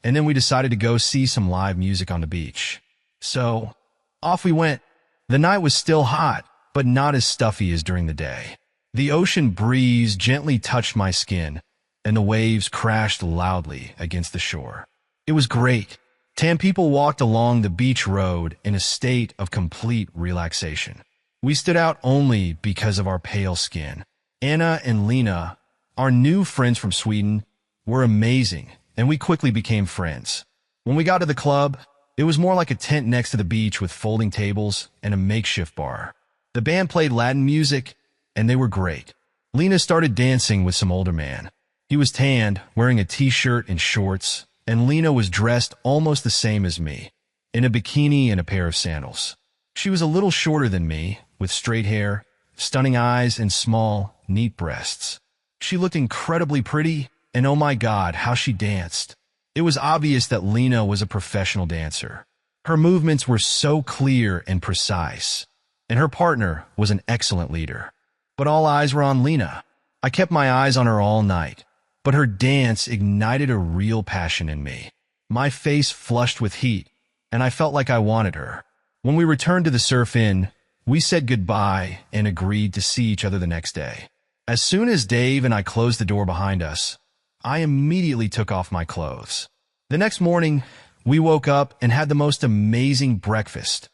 and then we decided to go see some live music on the beach. So, off we went. The night was still hot, but not as stuffy as during the day. The ocean breeze gently touched my skin, and the waves crashed loudly against the shore. It was great. 10 people walked along the beach road in a state of complete relaxation. We stood out only because of our pale skin. Anna and Lena, our new friends from Sweden, were amazing, and we quickly became friends. When we got to the club, it was more like a tent next to the beach with folding tables and a makeshift bar. The band played Latin music, and they were great. Lena started dancing with some older man. He was tanned, wearing a t-shirt and shorts, and Lena was dressed almost the same as me, in a bikini and a pair of sandals. She was a little shorter than me, with straight hair, stunning eyes, and small, neat breasts. She looked incredibly pretty, and oh my God, how she danced. It was obvious that Lena was a professional dancer. Her movements were so clear and precise, and her partner was an excellent leader. But all eyes were on Lena. I kept my eyes on her all night, but her dance ignited a real passion in me. My face flushed with heat, and I felt like I wanted her. When we returned to the Surf Inn, we said goodbye and agreed to see each other the next day. As soon as Dave and I closed the door behind us, I immediately took off my clothes. The next morning, we woke up and had the most amazing breakfast: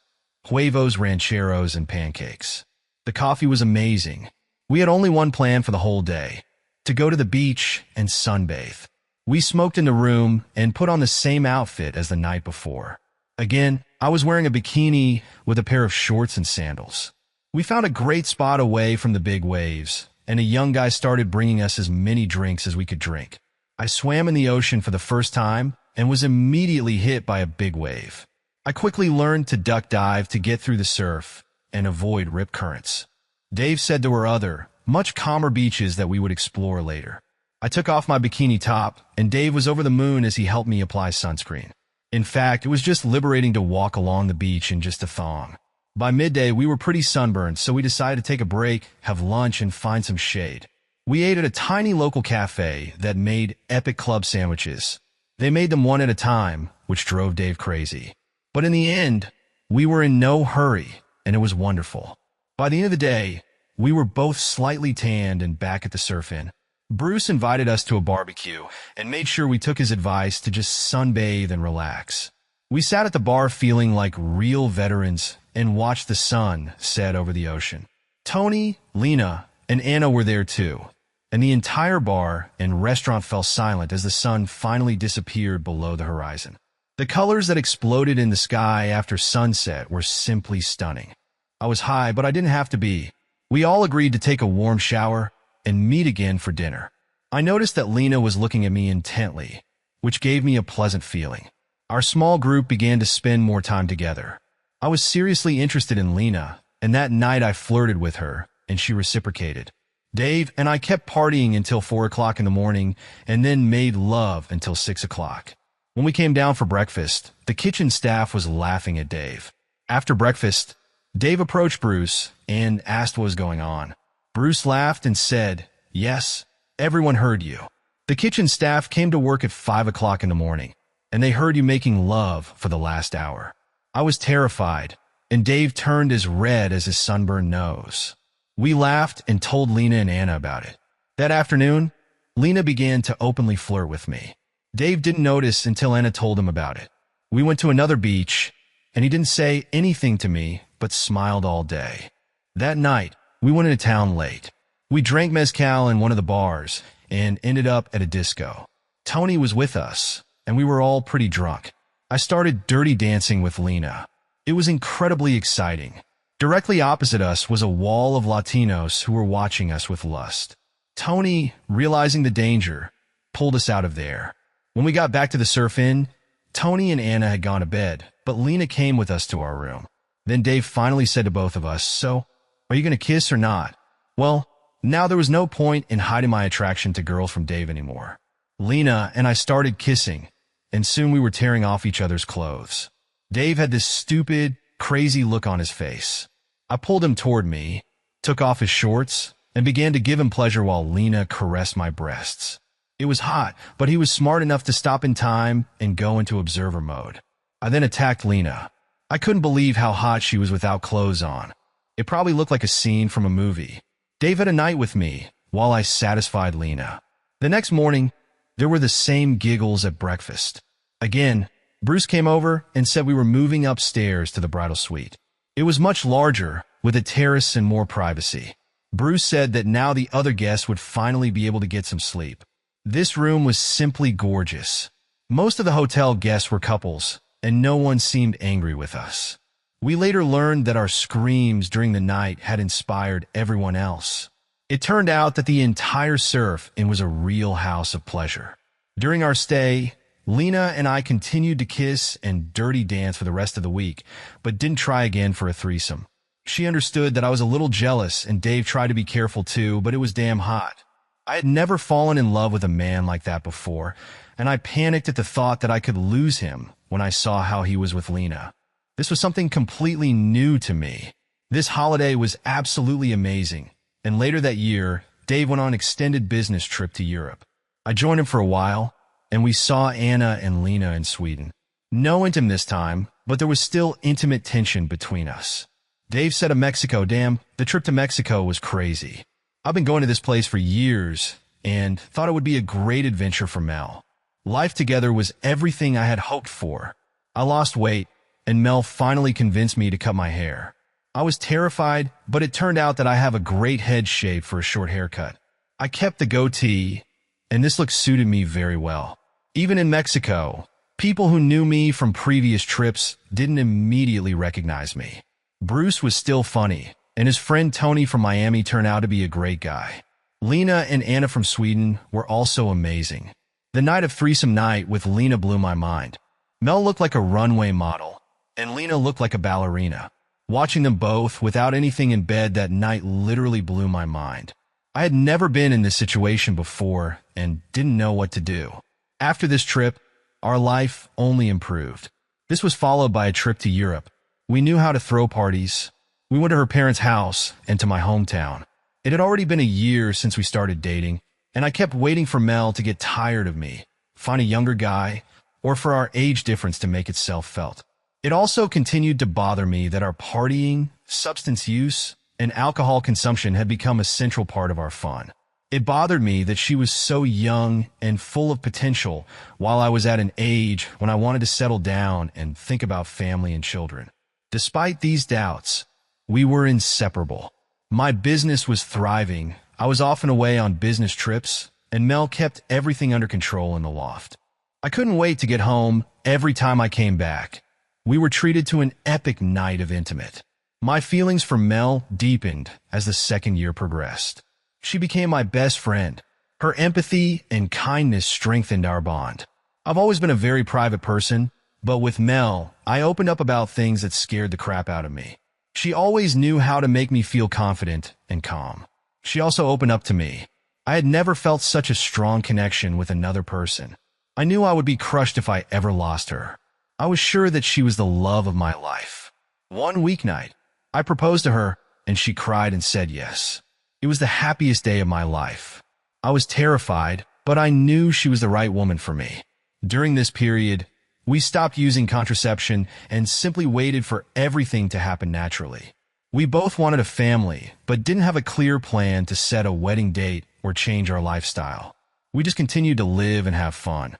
huevos rancheros and pancakes. The coffee was amazing. We had only one plan for the whole day: to go to the beach and sunbathe. We smoked in the room and put on the same outfit as the night before. Again, I was wearing a bikini with a pair of shorts and sandals. We found a great spot away from the big waves, and a young guy started bringing us as many drinks as we could drink. I swam in the ocean for the first time and was immediately hit by a big wave. I quickly learned to duck dive to get through the surf and avoid rip currents. Dave said there were other, much calmer beaches that we would explore later. I took off my bikini top, and Dave was over the moon as he helped me apply sunscreen. In fact, it was just liberating to walk along the beach in just a thong. By midday, we were pretty sunburned, so we decided to take a break, have lunch, and find some shade. We ate at a tiny local cafe that made epic club sandwiches. They made them one at a time, which drove Dave crazy. But in the end, we were in no hurry, and it was wonderful. By the end of the day, we were both slightly tanned and back at the Surf Inn. Bruce invited us to a barbecue and made sure we took his advice to just sunbathe and relax. We sat at the bar feeling like real veterans and watched the sun set over the ocean. Tony, Lena, and Anna were there too, and the entire bar and restaurant fell silent as the sun finally disappeared below the horizon. The colors that exploded in the sky after sunset were simply stunning. I was high, but I didn't have to be. We all agreed to take a warm shower and meet again for dinner. I noticed that Lena was looking at me intently, which gave me a pleasant feeling. Our small group began to spend more time together. I was seriously interested in Lena, and that night I flirted with her, and she reciprocated. Dave and I kept partying until 4 o'clock in the morning, and then made love until 6 o'clock. When we came down for breakfast, the kitchen staff was laughing at Dave. After breakfast, Dave approached Bruce and asked what was going on. Bruce laughed and said, "Yes, everyone heard you. The kitchen staff came to work at 5 o'clock in the morning, and they heard you making love for the last hour." I was terrified, and Dave turned as red as his sunburned nose. We laughed and told Lena and Anna about it. That afternoon, Lena began to openly flirt with me. Dave didn't notice until Anna told him about it. We went to another beach, and he didn't say anything to me, but smiled all day. That night, we went into town late. We drank mezcal in one of the bars and ended up at a disco. Tony was with us, and we were all pretty drunk. I started dirty dancing with Lena. It was incredibly exciting. Directly opposite us was a wall of Latinos who were watching us with lust. Tony, realizing the danger, pulled us out of there. When we got back to the Surf Inn, Tony and Anna had gone to bed, but Lena came with us to our room. Then Dave finally said to both of us, "So, are you going to kiss or not?" Well, now there was no point in hiding my attraction to girls from Dave anymore. Lena and I started kissing, and soon we were tearing off each other's clothes. Dave had this stupid, crazy look on his face. I pulled him toward me, took off his shorts, and began to give him pleasure while Lena caressed my breasts. It was hot, but he was smart enough to stop in time and go into observer mode. I then attacked Lena. I couldn't believe how hot she was without clothes on. It probably looked like a scene from a movie. Dave had a night with me while I satisfied Lena. The next morning, there were the same giggles at breakfast. Again, Bruce came over and said we were moving upstairs to the bridal suite. It was much larger, with a terrace and more privacy. Bruce said that now the other guests would finally be able to get some sleep. This room was simply gorgeous. Most of the hotel guests were couples, and no one seemed angry with us. We later learned that our screams during the night had inspired everyone else. It turned out that the entire Surf Inn was a real house of pleasure. During our stay, Lena and I continued to kiss and dirty dance for the rest of the week, but didn't try again for a threesome. She understood that I was a little jealous, and Dave tried to be careful too, but it was damn hot. I had never fallen in love with a man like that before, and I panicked at the thought that I could lose him when I saw how he was with Lena. This was something completely new to me. This holiday was absolutely amazing, and later that year, Dave went on an extended business trip to Europe. I joined him for a while, and we saw Anna and Lena in Sweden. No intim this time, but there was still intimate tension between us. Dave said of Mexico, "Damn, the trip to Mexico was crazy. I've been going to this place for years and thought it would be a great adventure for Mel. Life together was everything I had hoped for. I lost weight, and Mel finally convinced me to cut my hair. I was terrified, but it turned out that I have a great head shape for a short haircut. I kept the goatee, and this look suited me very well. Even in Mexico, people who knew me from previous trips didn't immediately recognize me. Bruce was still funny, and his friend Tony from Miami turned out to be a great guy. Lena and Anna from Sweden were also amazing. The night of threesome night with Lena blew my mind. Mel looked like a runway model, and Lena looked like a ballerina. Watching them both without anything in bed that night literally blew my mind. I had never been in this situation before and didn't know what to do. After this trip, our life only improved. This was followed by a trip to Europe. We knew how to throw parties. We went to her parents' house and to my hometown. It had already been a year since we started dating, and I kept waiting for Mel to get tired of me, find a younger guy, or for our age difference to make itself felt. It also continued to bother me that our partying, substance use, and alcohol consumption had become a central part of our fun. It bothered me that she was so young and full of potential while I was at an age when I wanted to settle down and think about family and children. Despite these doubts, we were inseparable. My business was thriving. I was often away on business trips, and Mel kept everything under control in the loft. I couldn't wait to get home every time I came back. We were treated to an epic night of intimate. My feelings for Mel deepened as the second year progressed. She became my best friend. Her empathy and kindness strengthened our bond. I've always been a very private person, but with Mel, I opened up about things that scared the crap out of me. She always knew how to make me feel confident and calm. She also opened up to me. I had never felt such a strong connection with another person. I knew I would be crushed if I ever lost her. I was sure that she was the love of my life. One weeknight, I proposed to her, and she cried and said yes. It was the happiest day of my life. I was terrified, but I knew she was the right woman for me. During this period, we stopped using contraception and simply waited for everything to happen naturally. We both wanted a family, but didn't have a clear plan to set a wedding date or change our lifestyle. We just continued to live and have fun.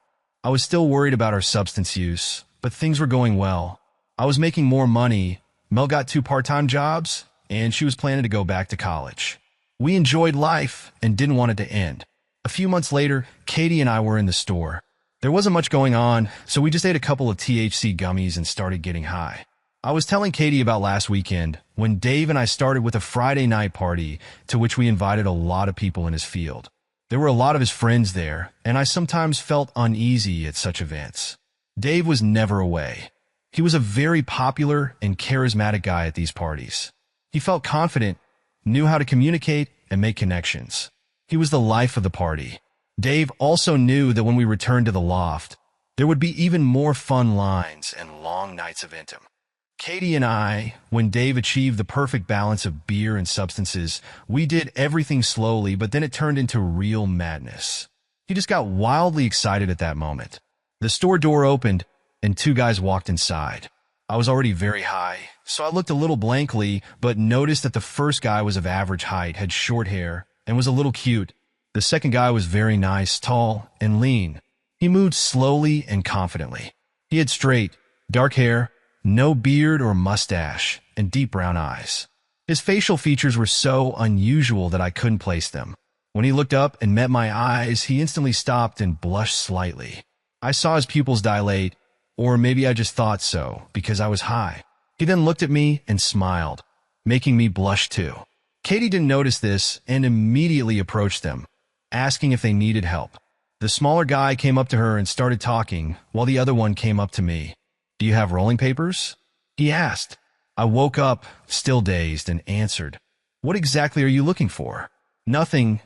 I was still worried about our substance use, but things were going well. I was making more money, Mel got 2 part-time jobs, and she was planning to go back to college. We enjoyed life and didn't want it to end. A few months later, Katie and I were in the store. There wasn't much going on, so we just ate a couple of THC gummies and started getting high. I was telling Katie about last weekend when Dave and I started with a Friday night party to which we invited a lot of people in his field. There were a lot of his friends there, and I sometimes felt uneasy at such events. Dave was never away. He was a very popular and charismatic guy at these parties. He felt confident, knew how to communicate and make connections. He was the life of the party. Dave also knew that when we returned to the loft, there would be even more fun lines and long nights of intim. Katie and I, when Dave achieved the perfect balance of beer and substances, we did everything slowly, but then it turned into real madness. He just got wildly excited at that moment. The store door opened, and 2 guys walked inside. I was already very high, so I looked a little blankly, but noticed that the first guy was of average height, had short hair, and was a little cute. The second guy was very nice, tall, and lean. He moved slowly and confidently. He had straight, dark hair, no beard or mustache, and deep brown eyes. His facial features were so unusual that I couldn't place them. When he looked up and met my eyes, he instantly stopped and blushed slightly. I saw his pupils dilate, or maybe I just thought so, because I was high. He then looked at me and smiled, making me blush too. Katie didn't notice this and immediately approached them, asking if they needed help. The smaller guy came up to her and started talking, while the other one came up to me. "Do you have rolling papers?" he asked. I woke up, still dazed, and answered, "What exactly are you looking for?" Nothing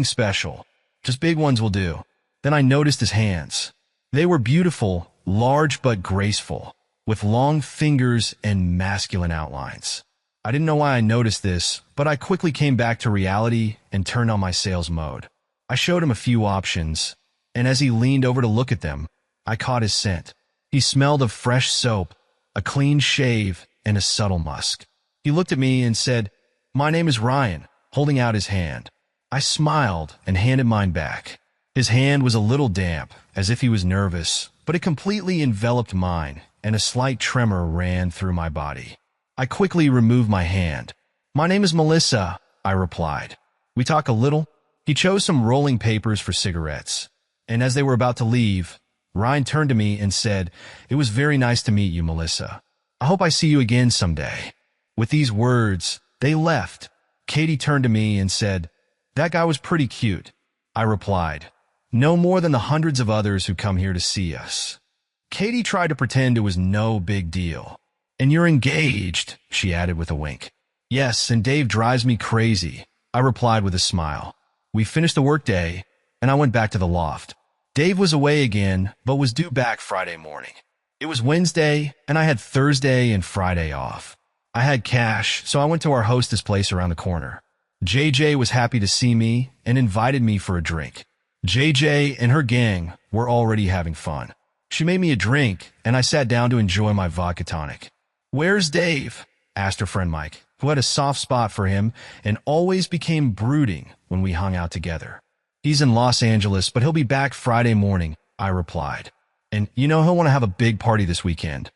special. Just big ones will do." Then I noticed his hands. They were beautiful, large but graceful, with long fingers and masculine outlines. I didn't know why I noticed this, but I quickly came back to reality and turned on my sales mode. I showed him a few options, and as he leaned over to look at them, I caught his scent. He smelled of fresh soap, a clean shave, and a subtle musk. He looked at me and said, "My name is Ryan," holding out his hand. I smiled and handed mine back. His hand was a little damp, as if he was nervous, but it completely enveloped mine, and a slight tremor ran through my body. I quickly removed my hand. "My name is Melissa," I replied. "We talk a little?" He chose some rolling papers for cigarettes, and as they were about to leave, Ryan turned to me and said, "It was very nice to meet you, Melissa. I hope I see you again someday." With these words, they left. Katie turned to me and said, "That guy was pretty cute." I replied, "No more than the hundreds of others who come here to see us." Katie tried to pretend it was no big deal. "And you're engaged," she added with a wink. "Yes, and Dave drives me crazy," I replied with a smile. We finished the workday, and I went back to the loft. Dave was away again, but was due back Friday morning. It was Wednesday, and I had Thursday and Friday off. I had cash, so I went to our hostess place around the corner. JJ was happy to see me and invited me for a drink. JJ and her gang were already having fun. She made me a drink, and I sat down to enjoy my vodka tonic. "Where's Dave?" asked her friend Mike, who had a soft spot for him and always became brooding when we hung out together. "He's in Los Angeles, but he'll be back Friday morning," I replied. "And he'll want to have a big party this weekend."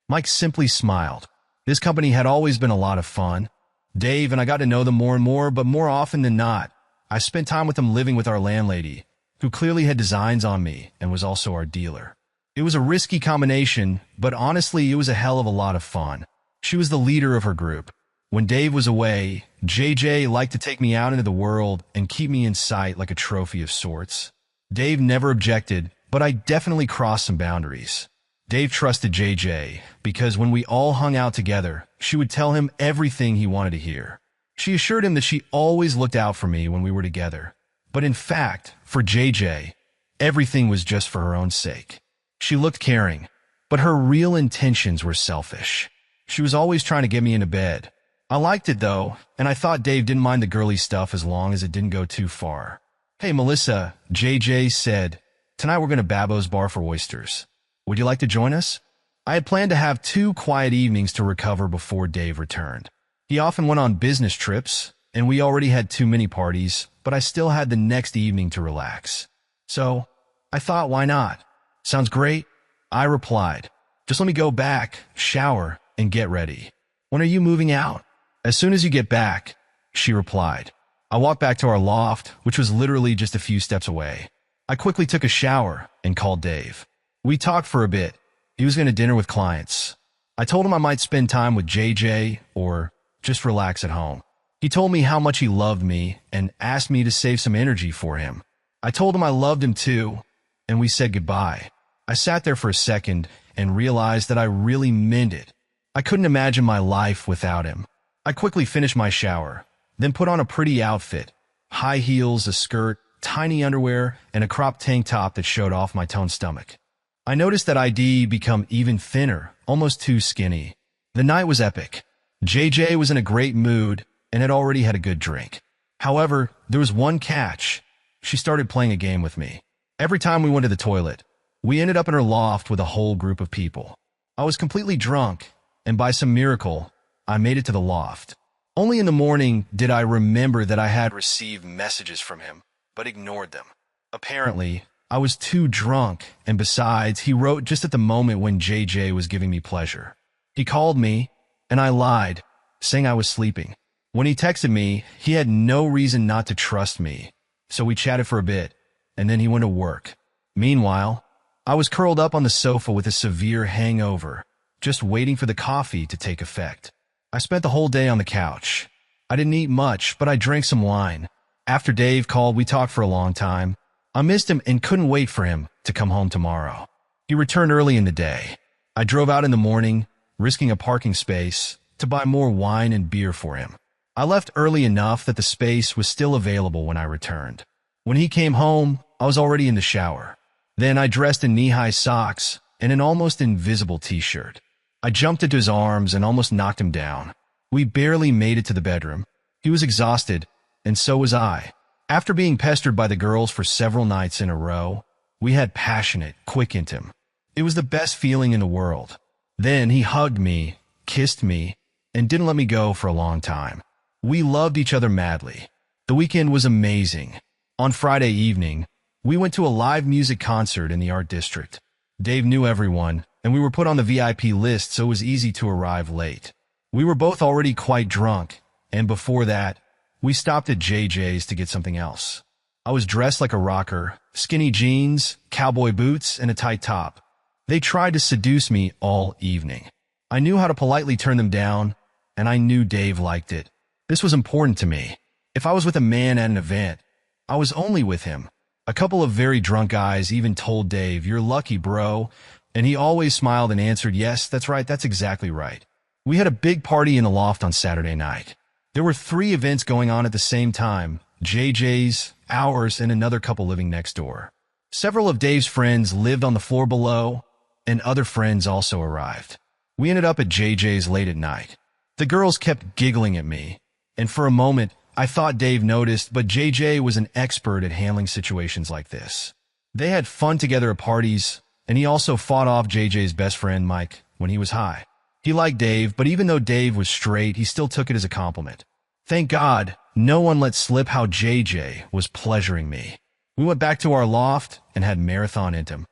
Mike simply smiled. This company had always been a lot of fun. Dave and I got to know them more and more, but more often than not, I spent time with them living with our landlady, who clearly had designs on me and was also our dealer. It was a risky combination, but honestly, it was a hell of a lot of fun. She was the leader of her group. When Dave was away, JJ liked to take me out into the world and keep me in sight like a trophy of sorts. Dave never objected, but I definitely crossed some boundaries. Dave trusted JJ because when we all hung out together, she would tell him everything he wanted to hear. She assured him that she always looked out for me when we were together. But in fact, for JJ, everything was just for her own sake. She looked caring, but her real intentions were selfish. She was always trying to get me into bed. I liked it though, and I thought Dave didn't mind the girly stuff as long as it didn't go too far. "Hey Melissa," JJ said, "tonight we're going to Babo's Bar for oysters. Would you like to join us?" I had planned to have 2 quiet evenings to recover before Dave returned. He often went on business trips, and we already had too many parties, but I still had the next evening to relax. So I thought, why not? Sounds great, I replied. Just let me go back, shower, and get ready. When are you moving out? As soon as you get back, she replied. I walked back to our loft, which was literally just a few steps away. I quickly took a shower and called Dave. We talked for a bit. He was going to dinner with clients. I told him I might spend time with JJ or just relax at home. He told me how much he loved me and asked me to save some energy for him. I told him I loved him too, and we said goodbye. I sat there for a second and realized that I really meant it. I couldn't imagine my life without him. I quickly finished my shower, then put on a pretty outfit, high heels, a skirt, tiny underwear, and a cropped tank top that showed off my toned stomach. I noticed that I'd become even thinner, almost too skinny. The night was epic. JJ was in a great mood and had already had a good drink. However, there was one catch. She started playing a game with me. Every time we went to the toilet, we ended up in her loft with a whole group of people. I was completely drunk, and by some miracle, I made it to the loft. Only in the morning did I remember that I had received messages from him, but ignored them. Apparently, I was too drunk, and besides, he wrote just at the moment when JJ was giving me pleasure. He called me, and I lied, saying I was sleeping. When he texted me, he had no reason not to trust me, so we chatted for a bit, and then he went to work. Meanwhile, I was curled up on the sofa with a severe hangover, just waiting for the coffee to take effect. I spent the whole day on the couch. I didn't eat much, but I drank some wine. After Dave called, we talked for a long time. I missed him and couldn't wait for him to come home tomorrow. He returned early in the day. I drove out in the morning, risking a parking space, to buy more wine and beer for him. I left early enough that the space was still available when I returned. When he came home, I was already in the shower. Then I dressed in knee-high socks and an almost invisible t-shirt. I jumped into his arms and almost knocked him down. We barely made it to the bedroom. He was exhausted, and so was I. After being pestered by the girls for several nights in a row, we had passionate, quick intimacy. It was the best feeling in the world. Then he hugged me, kissed me, and didn't let me go for a long time. We loved each other madly. The weekend was amazing. On Friday evening, we went to a live music concert in the Art District. Dave knew everyone, and we were put on the VIP list, so it was easy to arrive late. We were both already quite drunk, and before that, we stopped at JJ's to get something else. I was dressed like a rocker, skinny jeans, cowboy boots, and a tight top. They tried to seduce me all evening. I knew how to politely turn them down, and I knew Dave liked it. This was important to me. If I was with a man at an event, I was only with him. A couple of very drunk guys even told Dave, "You're lucky, bro," and he always smiled and answered, "Yes, that's right, that's exactly right." We had a big party in the loft on Saturday night. There were 3 events going on at the same time: JJ's, ours, and another couple living next door. Several of Dave's friends lived on the floor below, and other friends also arrived. We ended up at JJ's late at night. The girls kept giggling at me, and for a moment, I thought Dave noticed, but JJ was an expert at handling situations like this. They had fun together at parties, and he also fought off JJ's best friend, Mike, when he was high. He liked Dave, but even though Dave was straight, he still took it as a compliment. Thank God, no one let slip how JJ was pleasuring me. We went back to our loft and had marathon intim.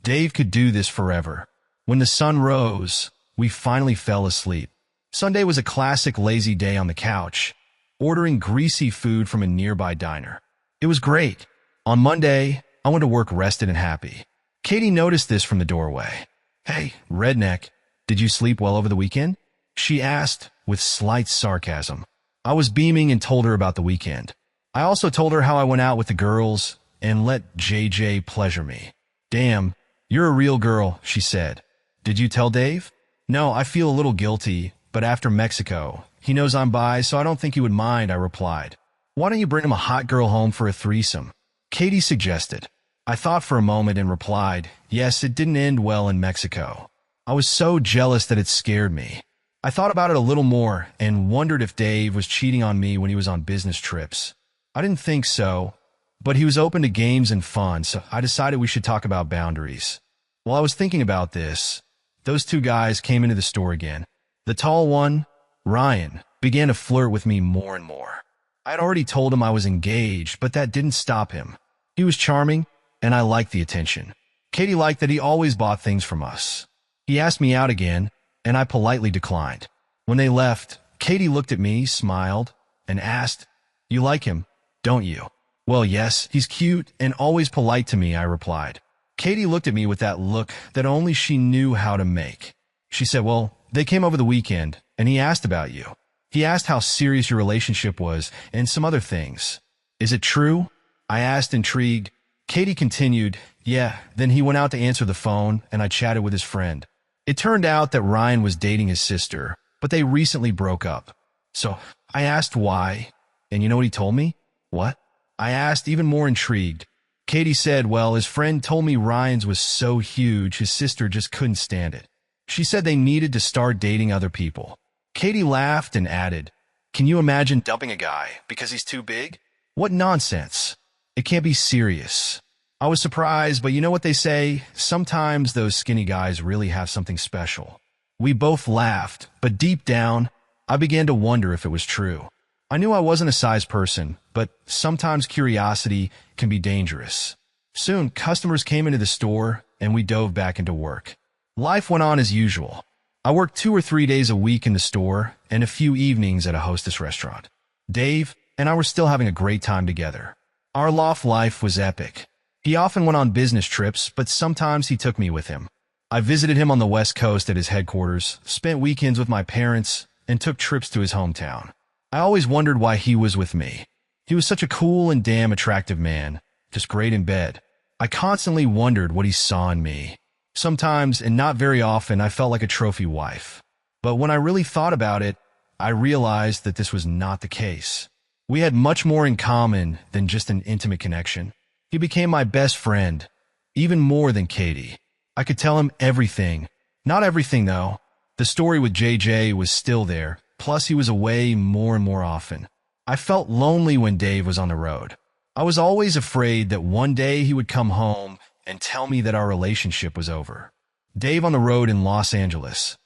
Dave could do this forever. When the sun rose, we finally fell asleep. Sunday was a classic lazy day on the couch, ordering greasy food from a nearby diner. It was great. On Monday, I went to work rested and happy. Katie noticed this from the doorway. "Hey, redneck, did you sleep well over the weekend?" she asked with slight sarcasm. I was beaming and told her about the weekend. I also told her how I went out with the girls and let JJ pleasure me. "Damn, you're a real girl," she said. "Did you tell Dave?" "No, I feel a little guilty, but after Mexico, he knows I'm bi, so I don't think he would mind," I replied. "Why don't you bring him a hot girl home for a threesome?" Katie suggested. I thought for a moment and replied, "Yes, it didn't end well in Mexico." I was so jealous that it scared me. I thought about it a little more and wondered if Dave was cheating on me when he was on business trips. I didn't think so, but he was open to games and fun, so I decided we should talk about boundaries. While I was thinking about this, those 2 guys came into the store again. The tall one, Ryan, began to flirt with me more and more. I had already told him I was engaged, but that didn't stop him. He was charming, and I liked the attention. Katie liked that he always bought things from us. He asked me out again, and I politely declined. When they left, Katie looked at me, smiled, and asked, "You like him, don't you?" "Well, yes, he's cute and always polite to me," I replied. Katie looked at me with that look that only she knew how to make. She said, "Well, they came over the weekend, and he asked about you. He asked how serious your relationship was and some other things." "Is it true?" I asked, intrigued. Katie continued, "Yeah, then he went out to answer the phone, and I chatted with his friend. It turned out that Ryan was dating his sister, but they recently broke up. So I asked why, and you know what he told me?" "What?" I asked, even more intrigued. Katie said, "Well, his friend told me Ryan's was so huge his sister just couldn't stand it. She said they needed to start dating other people." Katie laughed and added, "Can you imagine dumping a guy because he's too big? What nonsense. It can't be serious." I was surprised, but you know what they say? Sometimes those skinny guys really have something special. We both laughed, but deep down, I began to wonder if it was true. I knew I wasn't a size person, but sometimes curiosity can be dangerous. Soon, customers came into the store, and we dove back into work. Life went on as usual. I worked 2 or 3 days a week in the store and a few evenings at a hostess restaurant. Dave and I were still having a great time together. Our loft life was epic. He often went on business trips, but sometimes he took me with him. I visited him on the West Coast at his headquarters, spent weekends with my parents, and took trips to his hometown. I always wondered why he was with me. He was such a cool and damn attractive man, just great in bed. I constantly wondered what he saw in me. Sometimes, and not very often, I felt like a trophy wife. But when I really thought about it, I realized that this was not the case. We had much more in common than just an intimate connection. He became my best friend, even more than Katie. I could tell him everything. Not everything, though. The story with JJ was still there, plus he was away more and more often. I felt lonely when Dave was on the road. I was always afraid that one day he would come home and tell me that our relationship was over. Dave on the road in Los Angeles.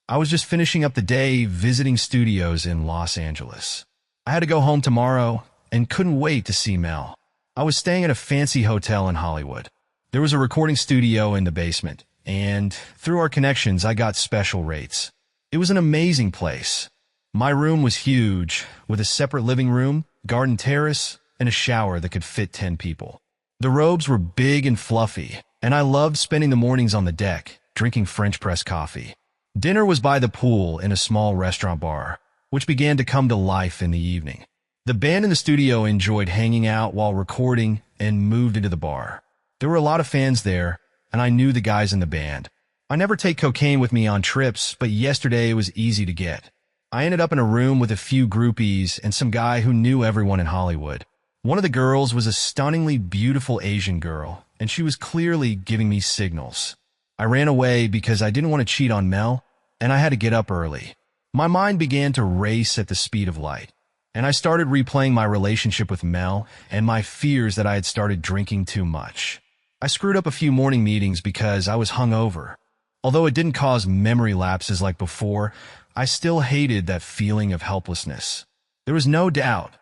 I was just finishing up the day visiting studios in Los Angeles. I had to go home tomorrow and couldn't wait to see Mel. I was staying at a fancy hotel in Hollywood. There was a recording studio in the basement, and through our connections, I got special rates. It was an amazing place. My room was huge, with a separate living room, garden terrace, and a shower that could fit 10 people. The robes were big and fluffy, and I loved spending the mornings on the deck, drinking French press coffee. Dinner was by the pool in a small restaurant bar, which began to come to life in the evening. The band in the studio enjoyed hanging out while recording and moved into the bar. There were a lot of fans there, and I knew the guys in the band. I never take cocaine with me on trips, but yesterday it was easy to get. I ended up in a room with a few groupies and some guy who knew everyone in Hollywood. One of the girls was a stunningly beautiful Asian girl, and she was clearly giving me signals. I ran away because I didn't want to cheat on Mel, and I had to get up early. My mind began to race at the speed of light, and I started replaying my relationship with Mel and my fears that I had started drinking too much. I screwed up a few morning meetings because I was hungover. Although it didn't cause memory lapses like before, I still hated that feeling of helplessness. There was no doubt.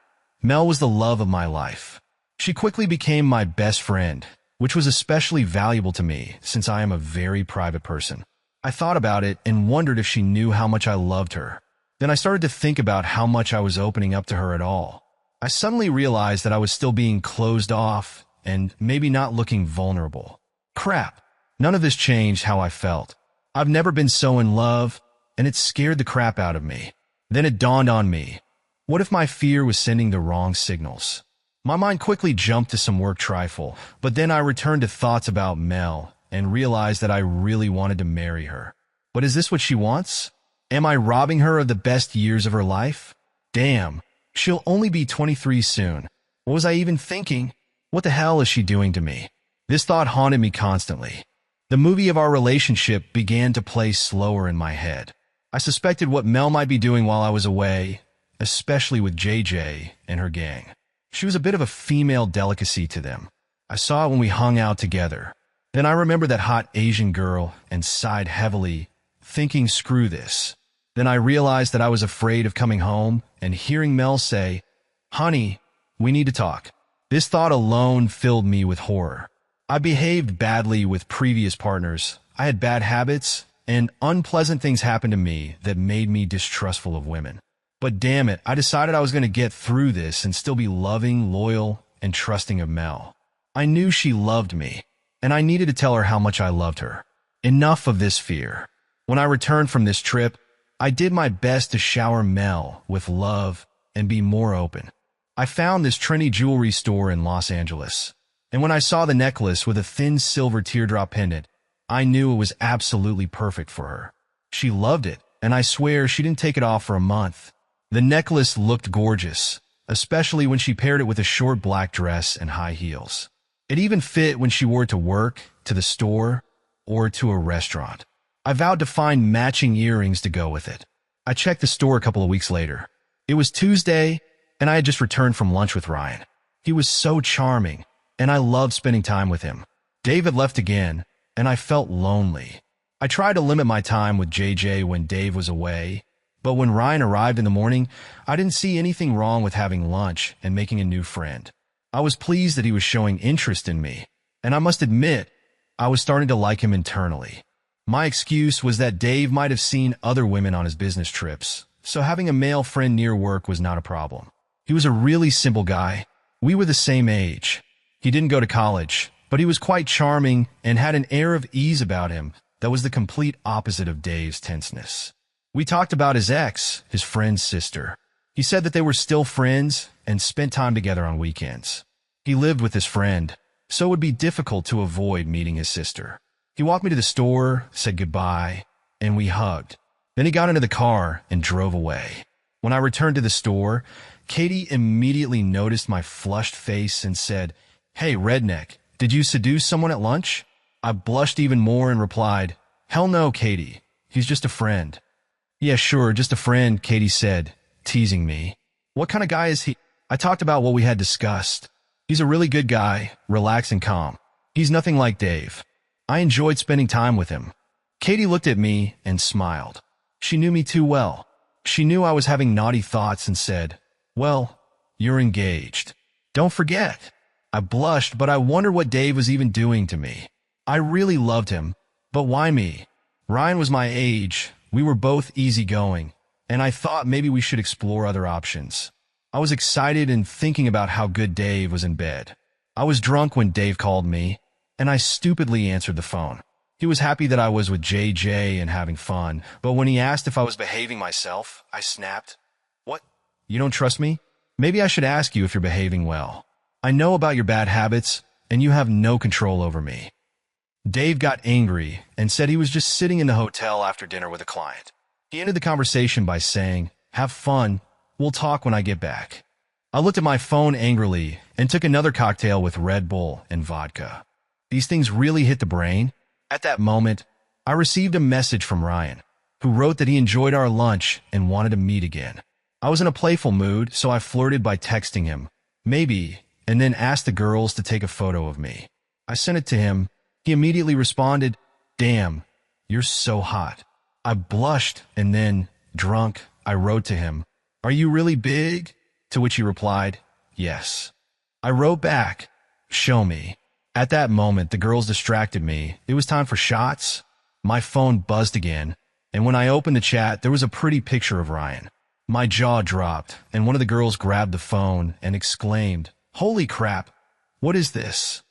Mel was the love of my life. She quickly became my best friend, which was especially valuable to me since I am a very private person. I thought about it and wondered if she knew how much I loved her. Then I started to think about how much I was opening up to her at all. I suddenly realized that I was still being closed off and maybe not looking vulnerable. Crap. None of this changed how I felt. I've never been so in love, and it scared the crap out of me. Then it dawned on me. What if my fear was sending the wrong signals? My mind quickly jumped to some work trifle, but then I returned to thoughts about Mel and realized that I really wanted to marry her. But is this what she wants? Am I robbing her of the best years of her life? Damn, she'll only be 23 soon. What was I even thinking? What the hell is she doing to me? This thought haunted me constantly. The movie of our relationship began to play slower in my head. I suspected what Mel might be doing while I was away, especially with JJ and her gang. She was a bit of a female delicacy to them. I saw it when we hung out together. Then I remembered that hot Asian girl and sighed heavily, thinking, screw this. Then I realized that I was afraid of coming home and hearing Mel say, "Honey, we need to talk." This thought alone filled me with horror. I behaved badly with previous partners. I had bad habits, and unpleasant things happened to me that made me distrustful of women. But damn it, I decided I was going to get through this and still be loving, loyal, and trusting of Mel. I knew she loved me, and I needed to tell her how much I loved her. Enough of this fear. When I returned from this trip, I did my best to shower Mel with love and be more open. I found this trendy jewelry store in Los Angeles, and when I saw the necklace with a thin silver teardrop pendant, I knew it was absolutely perfect for her. She loved it, and I swear she didn't take it off for a month. The necklace looked gorgeous, especially when she paired it with a short black dress and high heels. It even fit when she wore it to work, to the store, or to a restaurant. I vowed to find matching earrings to go with it. I checked the store a couple of weeks later. It was Tuesday, and I had just returned from lunch with Ryan. He was so charming, and I loved spending time with him. Dave had left again, and I felt lonely. I tried to limit my time with JJ when Dave was away, but when Ryan arrived in the morning, I didn't see anything wrong with having lunch and making a new friend. I was pleased that he was showing interest in me, and I must admit, I was starting to like him internally. My excuse was that Dave might have seen other women on his business trips, so having a male friend near work was not a problem. He was a really simple guy. We were the same age. He didn't go to college, but he was quite charming and had an air of ease about him that was the complete opposite of Dave's tenseness. We talked about his ex, his friend's sister. He said that they were still friends and spent time together on weekends. He lived with his friend, so it would be difficult to avoid meeting his sister. He walked me to the store, said goodbye, and we hugged. Then he got into the car and drove away. When I returned to the store, Katie immediately noticed my flushed face and said, "Hey, redneck, did you seduce someone at lunch?" I blushed even more and replied, "Hell no, Katie. He's just a friend." "Yeah, sure, just a friend," Katie said, teasing me. "What kind of guy is he?" I talked about what we had discussed. "He's a really good guy, relaxed and calm. He's nothing like Dave. I enjoyed spending time with him." Katie looked at me and smiled. She knew me too well. She knew I was having naughty thoughts and said, "Well, you're engaged. Don't forget." I blushed, but I wondered what Dave was even doing to me. I really loved him, but why me? Ryan was my age, we were both easygoing, and I thought maybe we should explore other options. I was excited and thinking about how good Dave was in bed. I was drunk when Dave called me, and I stupidly answered the phone. He was happy that I was with JJ and having fun, but when he asked if I was behaving myself, I snapped, "What? You don't trust me? Maybe I should ask you if you're behaving well. I know about your bad habits, and you have no control over me." Dave got angry and said he was just sitting in the hotel after dinner with a client. He ended the conversation by saying, "Have fun. We'll talk when I get back." I looked at my phone angrily and took another cocktail with Red Bull and vodka. These things really hit the brain. At that moment, I received a message from Ryan, who wrote that he enjoyed our lunch and wanted to meet again. I was in a playful mood, so I flirted by texting him, "Maybe," and then asked the girls to take a photo of me. I sent it to him. He immediately responded, "Damn, you're so hot." I blushed, and then, drunk, I wrote to him, "Are you really big?" To which he replied, "Yes." I wrote back, "Show me." At that moment, the girls distracted me. It was time for shots. My phone buzzed again, and when I opened the chat, there was a pretty picture of Ryan. My jaw dropped, and one of the girls grabbed the phone and exclaimed, "Holy crap, what is this?"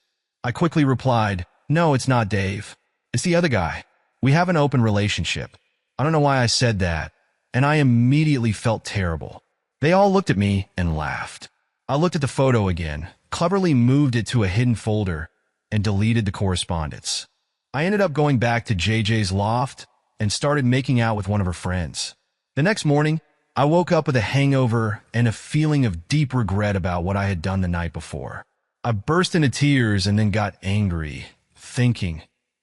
I quickly replied, "No, it's not Dave. It's the other guy. We have an open relationship." I don't know why I said that, and I immediately felt terrible. They all looked at me and laughed. I looked at the photo again, cleverly moved it to a hidden folder, and deleted the correspondence. I ended up going back to JJ's loft and started making out with one of her friends. The next morning, I woke up with a hangover and a feeling of deep regret about what I had done the night before. I burst into tears and then got angry, thinking,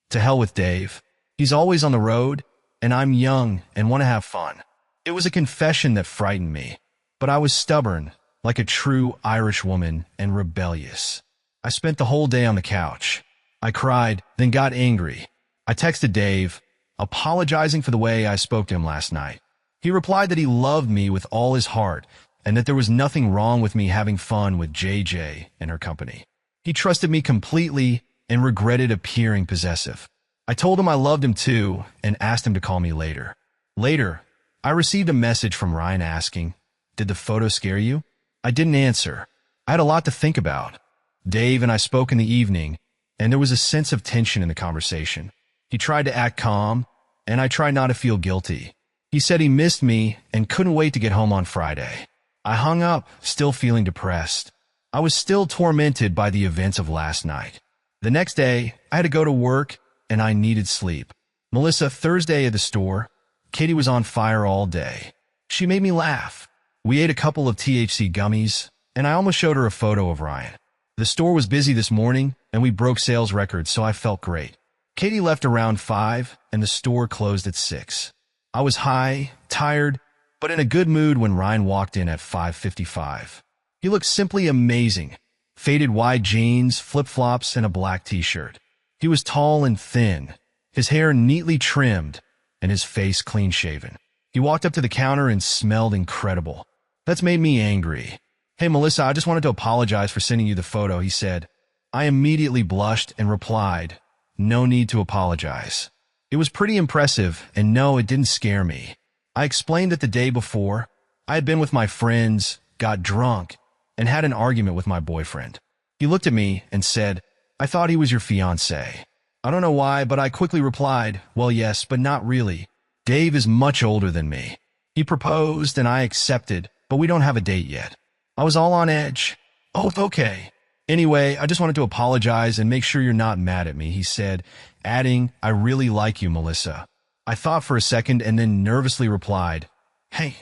to hell with Dave. He's always on the road, and I'm young and want to have fun. It was a confession that frightened me, but I was stubborn, like a true Irish woman, and rebellious. I spent the whole day on the couch. I cried, then got angry. I texted Dave, apologizing for the way I spoke to him last night. He replied that he loved me with all his heart and that there was nothing wrong with me having fun with JJ and her company. He trusted me completely and regretted appearing possessive. I told him I loved him too and asked him to call me later. Later, I received a message from Ryan asking, "Did the photo scare you?" I didn't answer. I had a lot to think about. Dave and I spoke in the evening, and there was a sense of tension in the conversation. He tried to act calm, and I tried not to feel guilty. He said he missed me and couldn't wait to get home on Friday. I hung up, still feeling depressed. I was still tormented by the events of last night. The next day, I had to go to work, and I needed sleep. Melissa, Thursday at the store, Katie was on fire all day. She made me laugh. We ate a couple of THC gummies, and I almost showed her a photo of Ryan. The store was busy this morning, and we broke sales records, so I felt great. Katie left around 5, and the store closed at 6. I was high, tired, but in a good mood when Ryan walked in at 5:55. He looked simply amazing. Faded white jeans, flip-flops, and a black t-shirt. He was tall and thin, his hair neatly trimmed, and his face clean-shaven. He walked up to the counter and smelled incredible. That's made me angry. "Hey, Melissa, I just wanted to apologize for sending you the photo," he said. I immediately blushed and replied, "No need to apologize." It was pretty impressive, and no, it didn't scare me. I explained that the day before, I had been with my friends, got drunk, and had an argument with my boyfriend. He looked at me and said, "I thought he was your fiancé." I don't know why, but I quickly replied, "Well, yes, but not really. Dave is much older than me. He proposed and I accepted, but we don't have a date yet." I was all on edge. "Oh, okay. Anyway, I just wanted to apologize and make sure you're not mad at me," he said, adding, "I really like you, Melissa." I thought for a second and then nervously replied, "Hey,